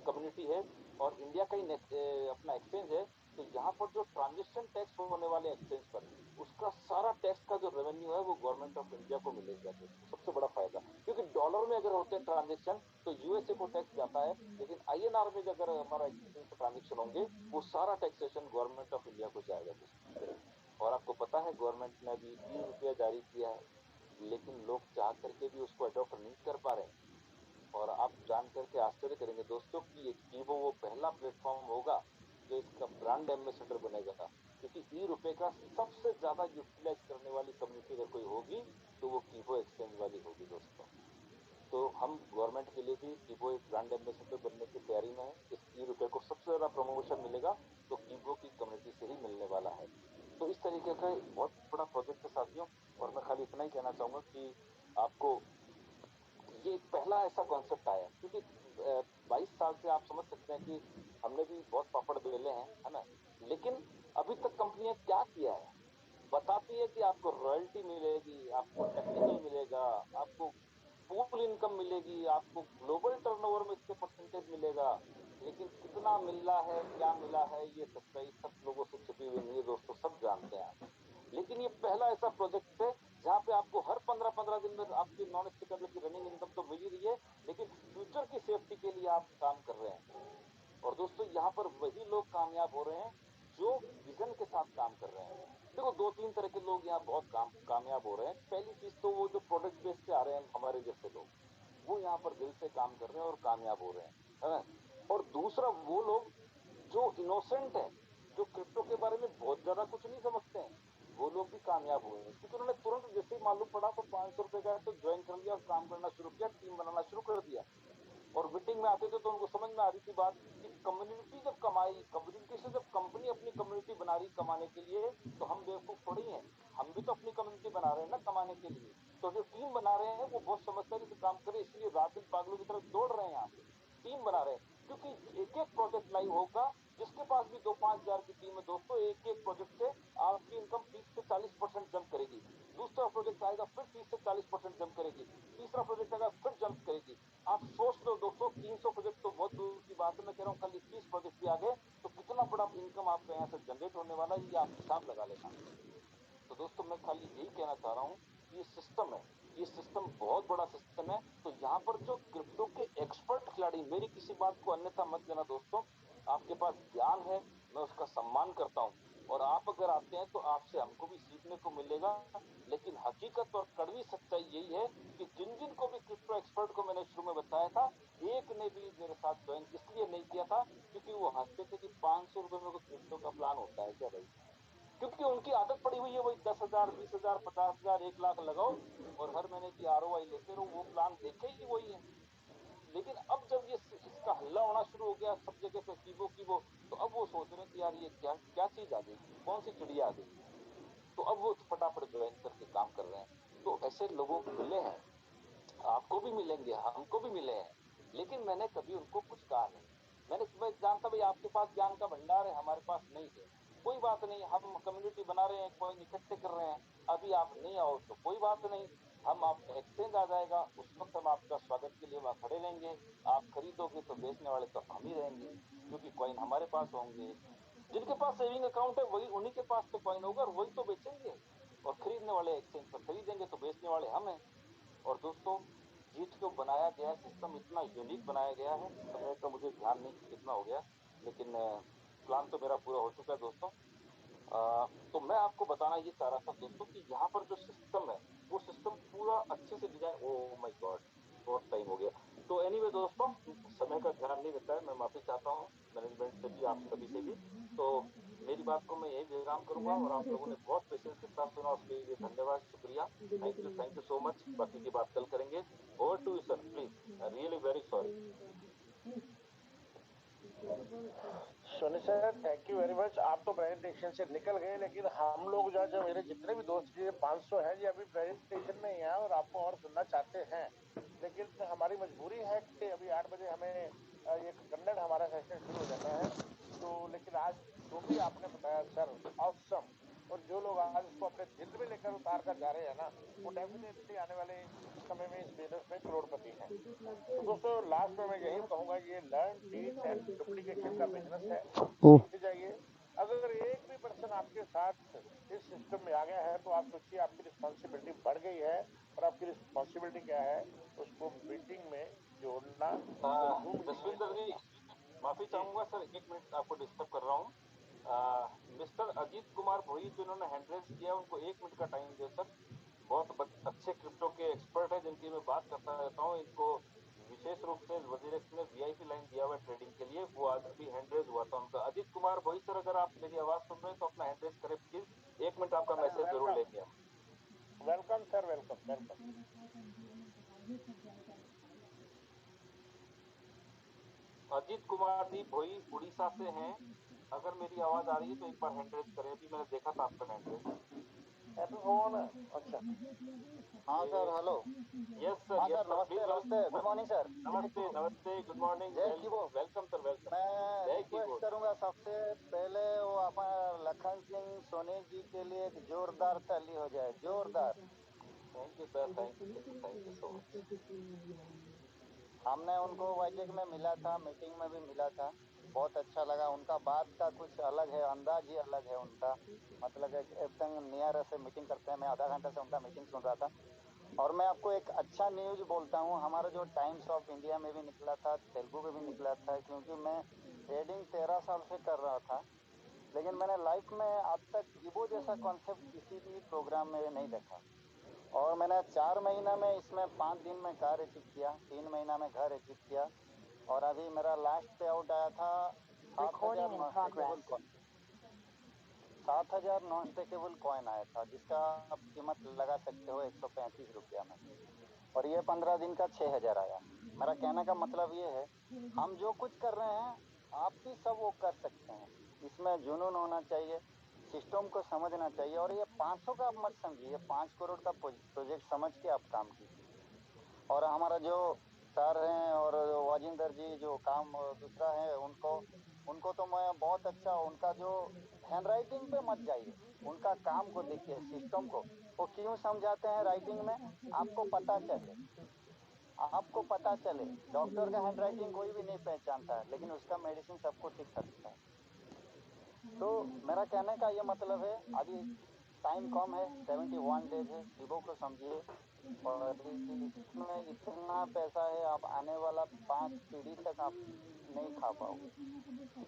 Speaker 1: कम्युनिटी है और इंडिया का ही अपना एक्सचेंज है, तो यहाँ पर जो ट्रांजेक्शन टैक्स होने वाले एक्सचेंज पर, उसका सारा टैक्स का जो रेवेन्यू है वो गवर्नमेंट ऑफ इंडिया को मिलेगा दोस्तों। सबसे बड़ा फायदा, क्योंकि डॉलर में अगर होते हैं ट्रांजेक्शन तो यूएसए को टैक्स जाता है, लेकिन आईएनआर में अगर हमारा एक्सचेंज पर ट्रांजेक्शन होंगे वो सारा टैक्सेशन गवर्नमेंट ऑफ इंडिया को जाएगा दोस्तों। और आपको पता है गवर्नमेंट ने अभी ₹E जारी किया है, लेकिन लोग चाह करके भी उसको अडॉप्ट नहीं कर पा रहे। और आप जान करके आश्चर्य करेंगे दोस्तों कि ये कीबो वो पहला प्लेटफॉर्म होगा जो इसका ब्रांड एम्बेसडर बनेगा, क्योंकि ₹E का सबसे ज्यादा यूटिलाइज करने वाली कम्युनिटी अगर कोई होगी तो वो कीबो एक्सचेंज वाली होगी दोस्तों। तो हम गवर्नमेंट के लिए भी कीबो एक ब्रांड एम्बेसडर बनने की तैयारी में है। इस ₹E को सबसे ज्यादा प्रमोशन मिलेगा तो कीबो की कम्युनिटी से ही मिलने वाला है। तो इस तरीके का एक बहुत बड़ा प्रोजेक्ट है साथियों। और मैं खाली इतना ही कहना चाहूंगा कि आपको ये एक पहला ऐसा कॉन्सेप्ट आया, क्योंकि 22 साल से आप समझ सकते हैं कि हमने भी बहुत पापड़ बेले हैं, है ना। लेकिन अभी तक कंपनियां क्या किया है, बताती है कि आपको रॉयल्टी मिलेगी, आपको टेक्निकल मिलेगा, आपको पूल इनकम मिलेगी, आपको ग्लोबल टर्नओवर में इसके परसेंटेज मिलेगा, लेकिन कितना मिला है, क्या मिला है, ये सच्चाई सब लोगों से छिपी हुई नहीं है दोस्तों, सब जानते हैं आप। लेकिन ये पहला ऐसा प्रोजेक्ट है जहां पे आपको हर 15-15 दिन में आपकी नॉन स्टिकेबल की रनिंग इनकम तो मिल ही रही है, लेकिन फ्यूचर की सेफ्टी के लिए आप काम कर रहे हैं। और दोस्तों यहाँ पर वही लोग कामयाब हो रहे हैं जो विजन के साथ काम कर रहे हैं। देखो, दो तीन तरह के लोग यहाँ बहुत कामयाब हो रहे हैं। पहली चीज तो वो जो प्रोडक्ट बेस पे आ रहे हैं हमारे जैसे लोग, वो यहाँ पर दिल से काम कर रहे हैं और कामयाब हो रहे हैं, है ना। और दूसरा वो लोग जो इनोसेंट है, जो क्रिप्टो के बारे में बहुत ज्यादा कुछ नहीं समझते हैं, वो लोग भी कामयाब हुए हैं, क्योंकि उन्होंने तुरंत जैसे ही मालूम पड़ा तो ₹500 का है तो ज्वाइन कर लिया और काम करना शुरू किया, टीम बनाना शुरू कर दिया। और मीटिंग में आते थे तो उनको समझ में आ रही थी बात कि कम्युनिटी जब कमाई, कम्युनिटी से जब कंपनी अपनी कम्युनिटी बना रही कमाने के लिए, तो हम बेवकूफ थोड़ी हैं। हम भी तो अपनी कम्युनिटी बना रहे हैं ना कमाने के लिए। तो जो टीम बना रहे हैं वो बहुत समझदारी से काम करे, इसलिए रात दिन पागलों की तरह दौड़ रहे हैं यहाँ पे, टीम बना रहे हैं। क्योंकि एक एक प्रोजेक्ट लाइव होगा, जिसके पास भी 2-5 हजार की टीम है दोस्तों, एक एक प्रोजेक्ट से आपकी इनकम 30 से 40% जंप करेगी। दूसरा प्रोजेक्ट आएगा फिर 30 से 40% जंप करेगी। तीसरा प्रोजेक्ट आएगा फिर जंप करेगी। आप सोच लो दोस्तों, 300 प्रोजेक्ट तो बहुत दूर की बात है, मैं कह रहा हूँ कल 21 प्रोजेक्ट भी आ गए तो कितना बड़ा इनकम आपका यहाँ से जनरेट होने वाला है, ये आप हिसाब लगा लेना। तो दोस्तों मैं खाली यही कहना चाह रहा हूँ कि ये सिस्टम है, ये सिस्टम बहुत बड़ा सिस्टम है। तो यहाँ पर जो क्रिप्टो के एक्सपर्ट खिलाड़ी, मेरी किसी बात को अन्यथा मत लेना दोस्तों, आपके पास ज्ञान है, मैं उसका सम्मान करता हूँ। और आप अगर आते हैं तो आपसे हमको भी सीखने को मिलेगा। लेकिन हकीकत और कड़वी सच्चाई यही है कि जिन जिन को भी क्रिप्टो एक्सपर्ट को मैंने शुरू में बताया था, एक ने भी मेरे साथ ज्वाइन इसलिए नहीं किया था क्योंकि वो हंसते थे कि ₹500 में कोई क्रिप्टो का प्लान होता है क्या भाई। क्योंकि उनकी आदत पड़ी हुई है वही 10,000, 20,000, 50,000, 1 लाख लगाओ और हर महीने की ROI लेते रहो, वो प्लान देखे ही वही है। लेकिन अब जब ये इसका हल्ला होना शुरू हो गया सब जगह पे कीबो कीबो, तो अब वो सोच रहे हैं कि यार ये क्या क्या चीज आ गई, कौन सी चिड़िया आ गई। तो अब वो फटाफट ज्वाइन करके काम कर रहे हैं। तो ऐसे लोगों को मिले हैं, आपको भी मिलेंगे, हमको भी मिले हैं, लेकिन मैंने कभी उनको कुछ कहा नहीं। मैं जानता भाई आपके पास ज्ञान का भंडार है, हमारे पास नहीं है, कोई बात नहीं, हम कम्युनिटी बना रहे हैं, कॉइन इकट्ठे कर रहे हैं, अभी आप नहीं आओ तो कोई बात नहीं, हम आप एक्सचेंज आ जाएगा उस वक्त हम आपका स्वागत के लिए वहां खड़े रहेंगे। आप खरीदोगे तो बेचने वाले तो हम ही रहेंगे, क्योंकि कॉइन हमारे पास होंगे। जिनके पास सेविंग अकाउंट है वही, उन्हीं के पास तो कॉइन होगा और वही तो बेचेंगे। और खरीदने वाले एक्सचेंज पर खरीदेंगे तो बेचने वाले हम हैं। और दोस्तों, ये जो बनाया गया सिस्टम इतना यूनिक बनाया गया है, समय का मुझे ध्यान नहीं कि कितना हो गया, लेकिन प्लान तो मेरा पूरा हो चुका है दोस्तों। तो मैं आपको बताना ये चाह रहा था दोस्तों कि यहाँ पर जो सिस्टम है वो सिस्टम पूरा अच्छे से डिजाइन, ओ माय गॉड, बहुत टाइम हो गया। तो एनीवे दोस्तों, समय का ध्यान नहीं रहता है, मैं माफी चाहता हूँ मैनेजमेंट से भी, आप सभी से भी। तो मेरी बात को मैं यही विराम करूंगा और आप लोगों ने बहुत पेशेंस के साथ सुना, उसके लिए धन्यवाद, शुक्रिया। Thank you so much. बाकी की बात कल करेंगे। Over to you sir, please. Really very sorry.
Speaker 2: Soni sir, thank you very much. आप तो प्रेजेंटेशन से निकल गए, लेकिन हम लोग जो मेरे जितने भी दोस्त जी 500 हैं जी, अभी प्रेजेंटेशन में ही हैं और आपको और सुनना चाहते हैं। लेकिन हमारी मजबूरी है कि अभी 8 बजे हमें ये कन्नड़ हमारा सेशन शुरू हो जाना है। तो लेकिन आज जो भी आपने बताया सर, ऑसम। और लेवल उतार कर जा रहे हैं ना, वो डेफिनेटली आने वाले समय में इस बिजनेस में करोड़पति हैं। तो दोस्तों लास्ट में मैं यही कहूंगा, ये लर्न टीच एंड डुप्लीकेशन का बिजनेस है, सीखते जाइए। अगर एक भी पर्सन आपके साथ इस सिस्टम में आ गया है तो आप सोचिए आपकी रिस्पॉन्सिबिलिटी बढ़ गई है, और आपकी रिस्पॉन्सिबिलिटी क्या है, उसको मीटिंग में जोड़ना,
Speaker 1: जसविंदर जी, माफी चाहूंगा सर, 1 मिनट आपको डिस्टर्ब कर रहा हूँ। मिस्टर अजीत कुमार भोई जो इन्होंने हैंड रेज किया, उनको 1 मिनट का टाइम दो सर। बहुत अच्छे क्रिप्टो के एक्सपर्ट है जिनकी मैं बात करता रहता हूँ। इनको विशेष रूप से वजीरेक्स ने वीआईपी लाइन दिया हुआ ट्रेडिंग के लिए, वो आज अभी हैंड रेज हुआ था उनका। अजीत कुमार भोई सर, अगर आप मेरी आवाज सुन रहे हैं तो अपना हैंड रेज करें प्लीज। 1 मिनट आपका मैसेज जरूर लेंगे हम।
Speaker 2: Welcome sir, welcome welcome.
Speaker 1: Ajit Kumar ji Bhoi Orissa से हैं, अगर मेरी आवाज आ रही है तो एक बार हैंड रेज करें। अभी मैंने देखा था आपका हैंड रेज।
Speaker 2: Happy phone. अच्छा,
Speaker 3: हाँ सर, हेलो।
Speaker 1: यस सर,
Speaker 3: हाँ
Speaker 1: यस
Speaker 3: सर,
Speaker 1: सर,
Speaker 3: नमस्ते
Speaker 1: प्लीज।
Speaker 3: नमस्ते, गुड मॉर्निंग सर।
Speaker 1: नमस्ते नमस्ते, गुड मॉर्निंग,
Speaker 3: जय कीबोर्ड।
Speaker 1: Welcome sir, welcome.
Speaker 3: मैं
Speaker 1: जय
Speaker 3: रिक्वेस्ट
Speaker 1: कीबोर्ड।
Speaker 3: करूंगा सबसे पहले वो अपना लखन सिंह सोनी जी के लिए एक जोरदार ताली हो जाए, जोरदार।
Speaker 1: Thank you sir, thank you so much.
Speaker 3: हमने उनको वाइजेक में मिला था, मीटिंग में भी मिला था, बहुत अच्छा लगा। उनका बात का कुछ अलग है, अंदाज ही अलग है उनका। मतलब एकदम नियर से मीटिंग करते हैं। मैं आधा घंटा से उनका मीटिंग सुन रहा था। और मैं आपको एक अच्छा न्यूज बोलता हूँ, हमारा जो टाइम्स ऑफ इंडिया में भी निकला था, तेलुगु में भी निकला था, क्योंकि मैं ट्रेडिंग 13 साल से कर रहा था, लेकिन मैंने लाइफ में आज तक ईबो जैसा कॉन्सेप्ट किसी भी प्रोग्राम में नहीं देखा। और मैंने 4 महीना में इसमें 5 दिन में घर अचीव किया, 3 महीना में घर अचीव किया। और अभी मेरा लास्ट पे आउट आया था 7,000 नॉन स्टेकेबल कॉइन आया था, जिसका आप कीमत लगा सकते हो 135 रुपया में। और ये 15 दिन का 6,000 आया। मेरा कहने का मतलब ये है, हम जो कुछ कर रहे हैं आप भी सब वो कर सकते हैं। इसमें जुनून होना चाहिए, सिस्टम को समझना चाहिए। और ये 500 का आप मत समझिए, 5 करोड़ का प्रोजेक्ट समझ के आप काम कीजिए। और हमारा जो सर हैं और वाजिंदर जी जो काम दूसरा है, उनको तो मैं बहुत अच्छा, उनका जो हैंड राइटिंग पे मत जाइए, उनका काम को देखिए, सिस्टम को वो क्यों समझाते हैं राइटिंग में, आपको पता चले। आपको पता चले, डॉक्टर का हैंड राइटिंग कोई भी नहीं पहचानता है, लेकिन उसका मेडिसिन सबको ठीक करता है। तो मेरा कहने का ये मतलब है, अभी टाइम कम है, 71 डेज है, ईबो को समझिए। और इसमें इतना पैसा है, आप आने वाला 5 पीढ़ी तक आप नहीं खा पाओगे।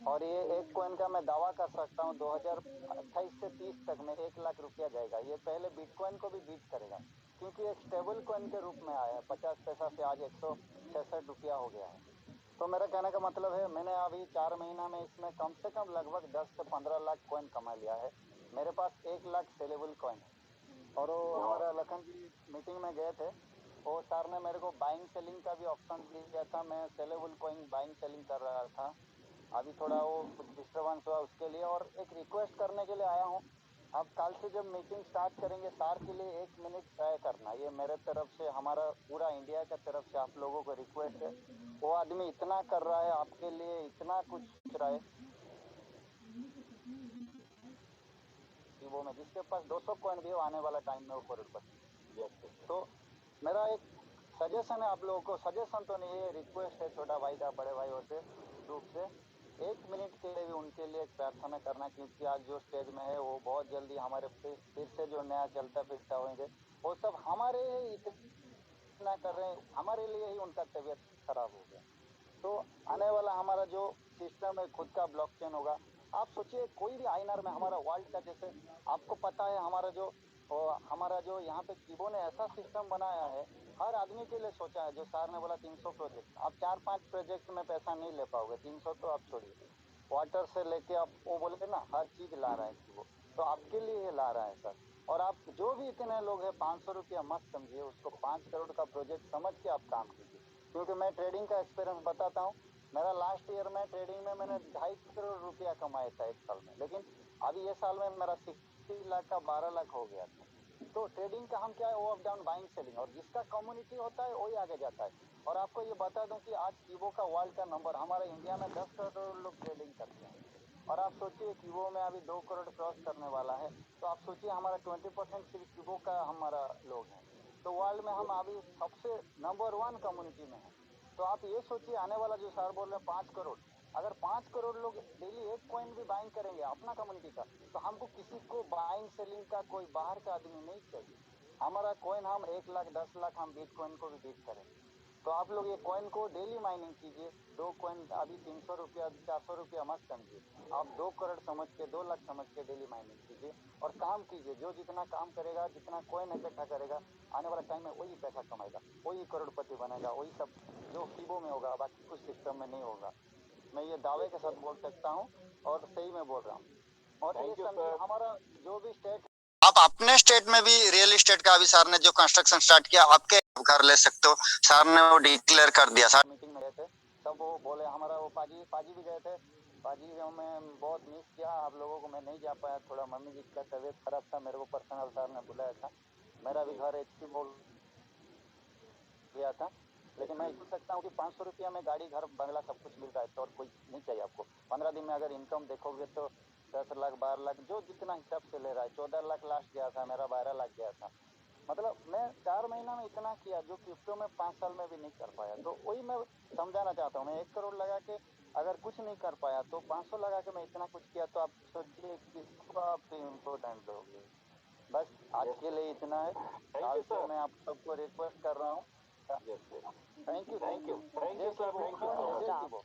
Speaker 3: और ये एक कॉइन का मैं दावा कर सकता हूँ 2028 से 30 तक में 1 लाख रुपया जाएगा। ये पहले बिटकॉइन को भी बीट करेगा, क्योंकि एक स्टेबल कॉइन के रूप में आया है। 50 पैसा से आज 166 रुपया हो गया है। तो मेरा कहने का मतलब है, मैंने अभी 4 महीना में इसमें कम से कम लगभग 10 से 15 लाख कॉइन कमा लिया है। मेरे पास 1 लाख सेलेबल कॉइन है। और वो हमारा लखन जी मीटिंग में गए थे, वो सर ने मेरे को बाइंग सेलिंग का भी ऑप्शन दिया था। मैं सेलेबल कॉइन बाइंग सेलिंग कर रहा था। अभी थोड़ा वो कुछ डिस्टर्बेंस हुआ उसके लिए, और एक रिक्वेस्ट करने के लिए आया हूँ। अब कल से जब मीटिंग स्टार्ट करेंगे, सर के लिए 1 मिनट तय करना, ये मेरे तरफ से, हमारा पूरा इंडिया की तरफ से आप लोगों को रिक्वेस्ट है। वो आदमी इतना कर रहा है आपके लिए, इतना कुछ सोच रहा है, वो में जिसके पास 200 कॉइन भी हो, आने वाला टाइम में वो करोड़पति। तो मेरा एक सजेशन है आप लोगों को, सजेशन तो नहीं है, रिक्वेस्ट है छोटा भाई का बड़े भाई से रूप से, 1 मिनट के लिए भी उनके लिए एक प्रार्थना करना, क्योंकि आज जो स्टेज में है वो बहुत जल्दी हमारे फिर से जो नया चलता फिरता होंगे, वो सब हमारे इतना कर रहे हैं, हमारे लिए ही उनका तबीयत खराब हो गया। तो आने वाला हमारा जो सिस्टम है खुद का ब्लॉकचेन होगा। आप सोचिए, कोई भी आईएनआर में हमारा वर्ल्ड का, जैसे आपको पता है हमारा जो यहाँ पे कीबो ने ऐसा सिस्टम बनाया है, हर आदमी के लिए सोचा है। जो सर ने बोला 300 प्रोजेक्ट, आप 4-5 प्रोजेक्ट में पैसा नहीं ले पाओगे, 300 तो आप छोड़िए। वाटर से लेके आप वो बोले ना, हर चीज ला रहा है कीबो, तो आपके लिए ला रहा है सर। और आप जो भी इतने लोग हैं, 500 रुपया मत समझिए उसको, 5 करोड़ का प्रोजेक्ट समझ के आप काम कीजिए। क्योंकि मैं ट्रेडिंग का एक्सपीरियंस बताता हूँ, मेरा लास्ट ईयर में ट्रेडिंग में मैंने 2.5 करोड़ रुपया कमाया था 1 साल में, लेकिन अभी ये साल में मेरा 60 लाख का 12 लाख हो गया था। तो ट्रेडिंग का हम क्या है, वो अप डाउन बाइंग सेलिंग, और जिसका कम्युनिटी होता है वही आगे जाता है। और आपको ये बता दूं कि आज कीबो का वर्ल्ड का नंबर, हमारे इंडिया में 10 करोड़ लोग ट्रेडिंग करते हैं। और आप सोचिए कि वो में अभी 2 करोड़ क्रॉस करने वाला है, तो आप सोचिए हमारा 20% सिर्फ वो का हमारा लोग हैं, तो वर्ल्ड में हम अभी सबसे नंबर 1 कम्युनिटी में हैं। तो आप ये सोचिए आने वाला जो सर बोल रहे हैं 5 करोड़, अगर 5 करोड़ लोग डेली एक कॉइन भी बाइंग करेंगे अपना कम्युनिटी का, तो हमको किसी को बाइंग सेलिंग का कोई बाहर का आदमी नहीं चाहिए। हमारा कॉइन हम 1 लाख 10 लाख हम बिटकॉइन को भी बीट करेंगे। तो आप लोग ये कॉइन को डेली माइनिंग कीजिए, 2 कॉइन अभी 300 रुपया 400 रुपया मत समझिए, आप 2 करोड़ समझ के 2 लाख समझ के डेली माइनिंग कीजिए और काम कीजिए। जो जितना काम करेगा, जितना कॉइन इकट्ठा करेगा, आने वाला टाइम में वही पैसा कमाएगा, वही करोड़पति बनेगा, वही सब जो फिबो में होगा, बाकी कुछ सिस्टम में नहीं होगा। मैं ये दावे के साथ बोल सकता हूँ और सही में बोल रहा हूँ। और ये समझिए हमारा जो भी स्टेट, आप अपने स्टेट में भी रियल एस्टेट का अभी सर ने जो कंस्ट्रक्शन स्टार्ट किया, आपके घर ले सकते हो, सर ने वो डिक्लेयर कर दिया। सर मीटिंग में गए थे, सब वो बोले, हमारा वो पाजी भी गए थे, पाजी में बहुत मिस किया आप लोगों को, मैं नहीं जा पाया, थोड़ा मम्मी जी का तबीयत खराब था, मेरे को पर्सनल सर ने बुलाया था, मेरा भी घर एचपी बोल गया था। लेकिन मैं बोल सकता हूँ कि 500 रुपया में गाड़ी घर बंगला सब कुछ मिल रहा है, तो और कोई नहीं चाहिए आपको। 15 दिन में अगर इनकम देखोगे तो 10 लाख 12 लाख जो जितना हिसाब से ले रहा है, 14 लाख लास्ट गया था मेरा, 12 लाख गया था। मतलब मैं 4 महीना में इतना किया जो क्रिप्टो में 5 साल में भी नहीं कर पाया। तो वही मैं समझाना चाहता हूँ, मैं 1 करोड़ लगा के अगर कुछ नहीं कर पाया तो 500 लगा के मैं इतना कुछ किया, तो आप सोचिए किसको आप इम्पोर्टेंट दोगे। बस आज के लिए इतना है। आज से मैं आप सबको रिक्वेस्ट कर रहा हूँ। Thank you
Speaker 1: thank you sir, thank you so much.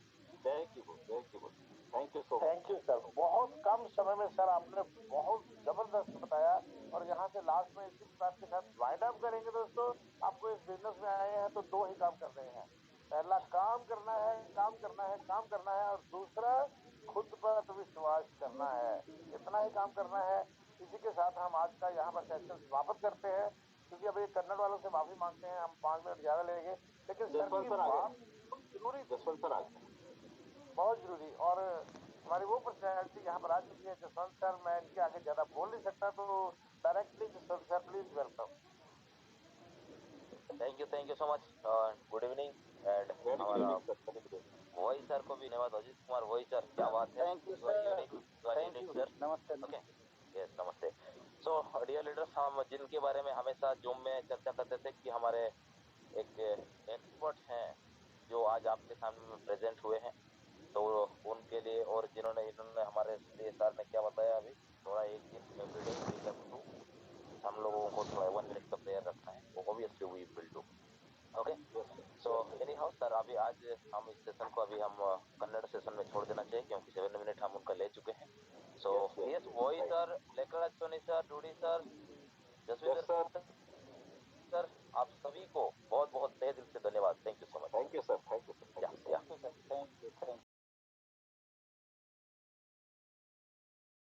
Speaker 2: Thank you sir, बहुत कम समय में सर आपने बहुत जबरदस्त बताया। और यहाँ से लास्ट में इसी बात के साथ वाइंड अप करेंगे दोस्तों। आपको इस बिजनेस में आए हैं तो 2 ही काम करने हैं, पहला काम करना है, काम करना है, काम करना है, और दूसरा खुद पर विश्वास करना है। इतना ही काम करना है। इसी के साथ हम आज का यहाँ पर सेशन समाप्त करते हैं, क्योंकि अब ये कन्नड़ वालों से माफी मांगते हैं, हम 5 मिनट ज्यादा लेंगे, लेकिन सर की बात जरूरी,
Speaker 1: जसवंत सर आ गए।
Speaker 2: बहुत जरूरी। और हमारी वो पर्सनैलिटी यहाँ पर आ चुकी है जसवंत सर, मैं इनके आगे ज्यादा बोल नहीं सकता, तो directly Jaswant sir please welcome.
Speaker 4: Thank you so much, good evening and हमारा वही सर को भी धन्यवाद, अजीत कुमार वही सर, क्या बात है।
Speaker 3: Thank you sir, thank you,
Speaker 4: sir,
Speaker 3: नमस्ते।
Speaker 4: ओके, यस नमस्ते। सो डियर लीडर्स, हम जिनके बारे में हमेशा जूम में चर्चा करते थे कि हमारे एक एक्सपर्ट हैं जो आज आपके सामने प्रेजेंट हुए हैं, तो उनके लिए, और जिन्होंने इन्होंने हमारे लिए सर ने क्या बताया अभी, थोड़ा एक दिन एवरीडे वी हैव टू, हम लोगों को थोड़ा 1 मिनट का प्रेयर रखना है, वो obviously we will do. Okay, so anyhow sir, अभी आज हम इस सेशन को अभी हम कन्नड़ सेशन में छोड़ देना चाहिए, क्योंकि 7 मिनट हम उनका ले चुके हैं। सो यस वही सर, लेकर Soni sir, Dudi sir, Jasvir sir, आप सभी को बहुत बहुत तहे दिल से धन्यवाद। Thank you.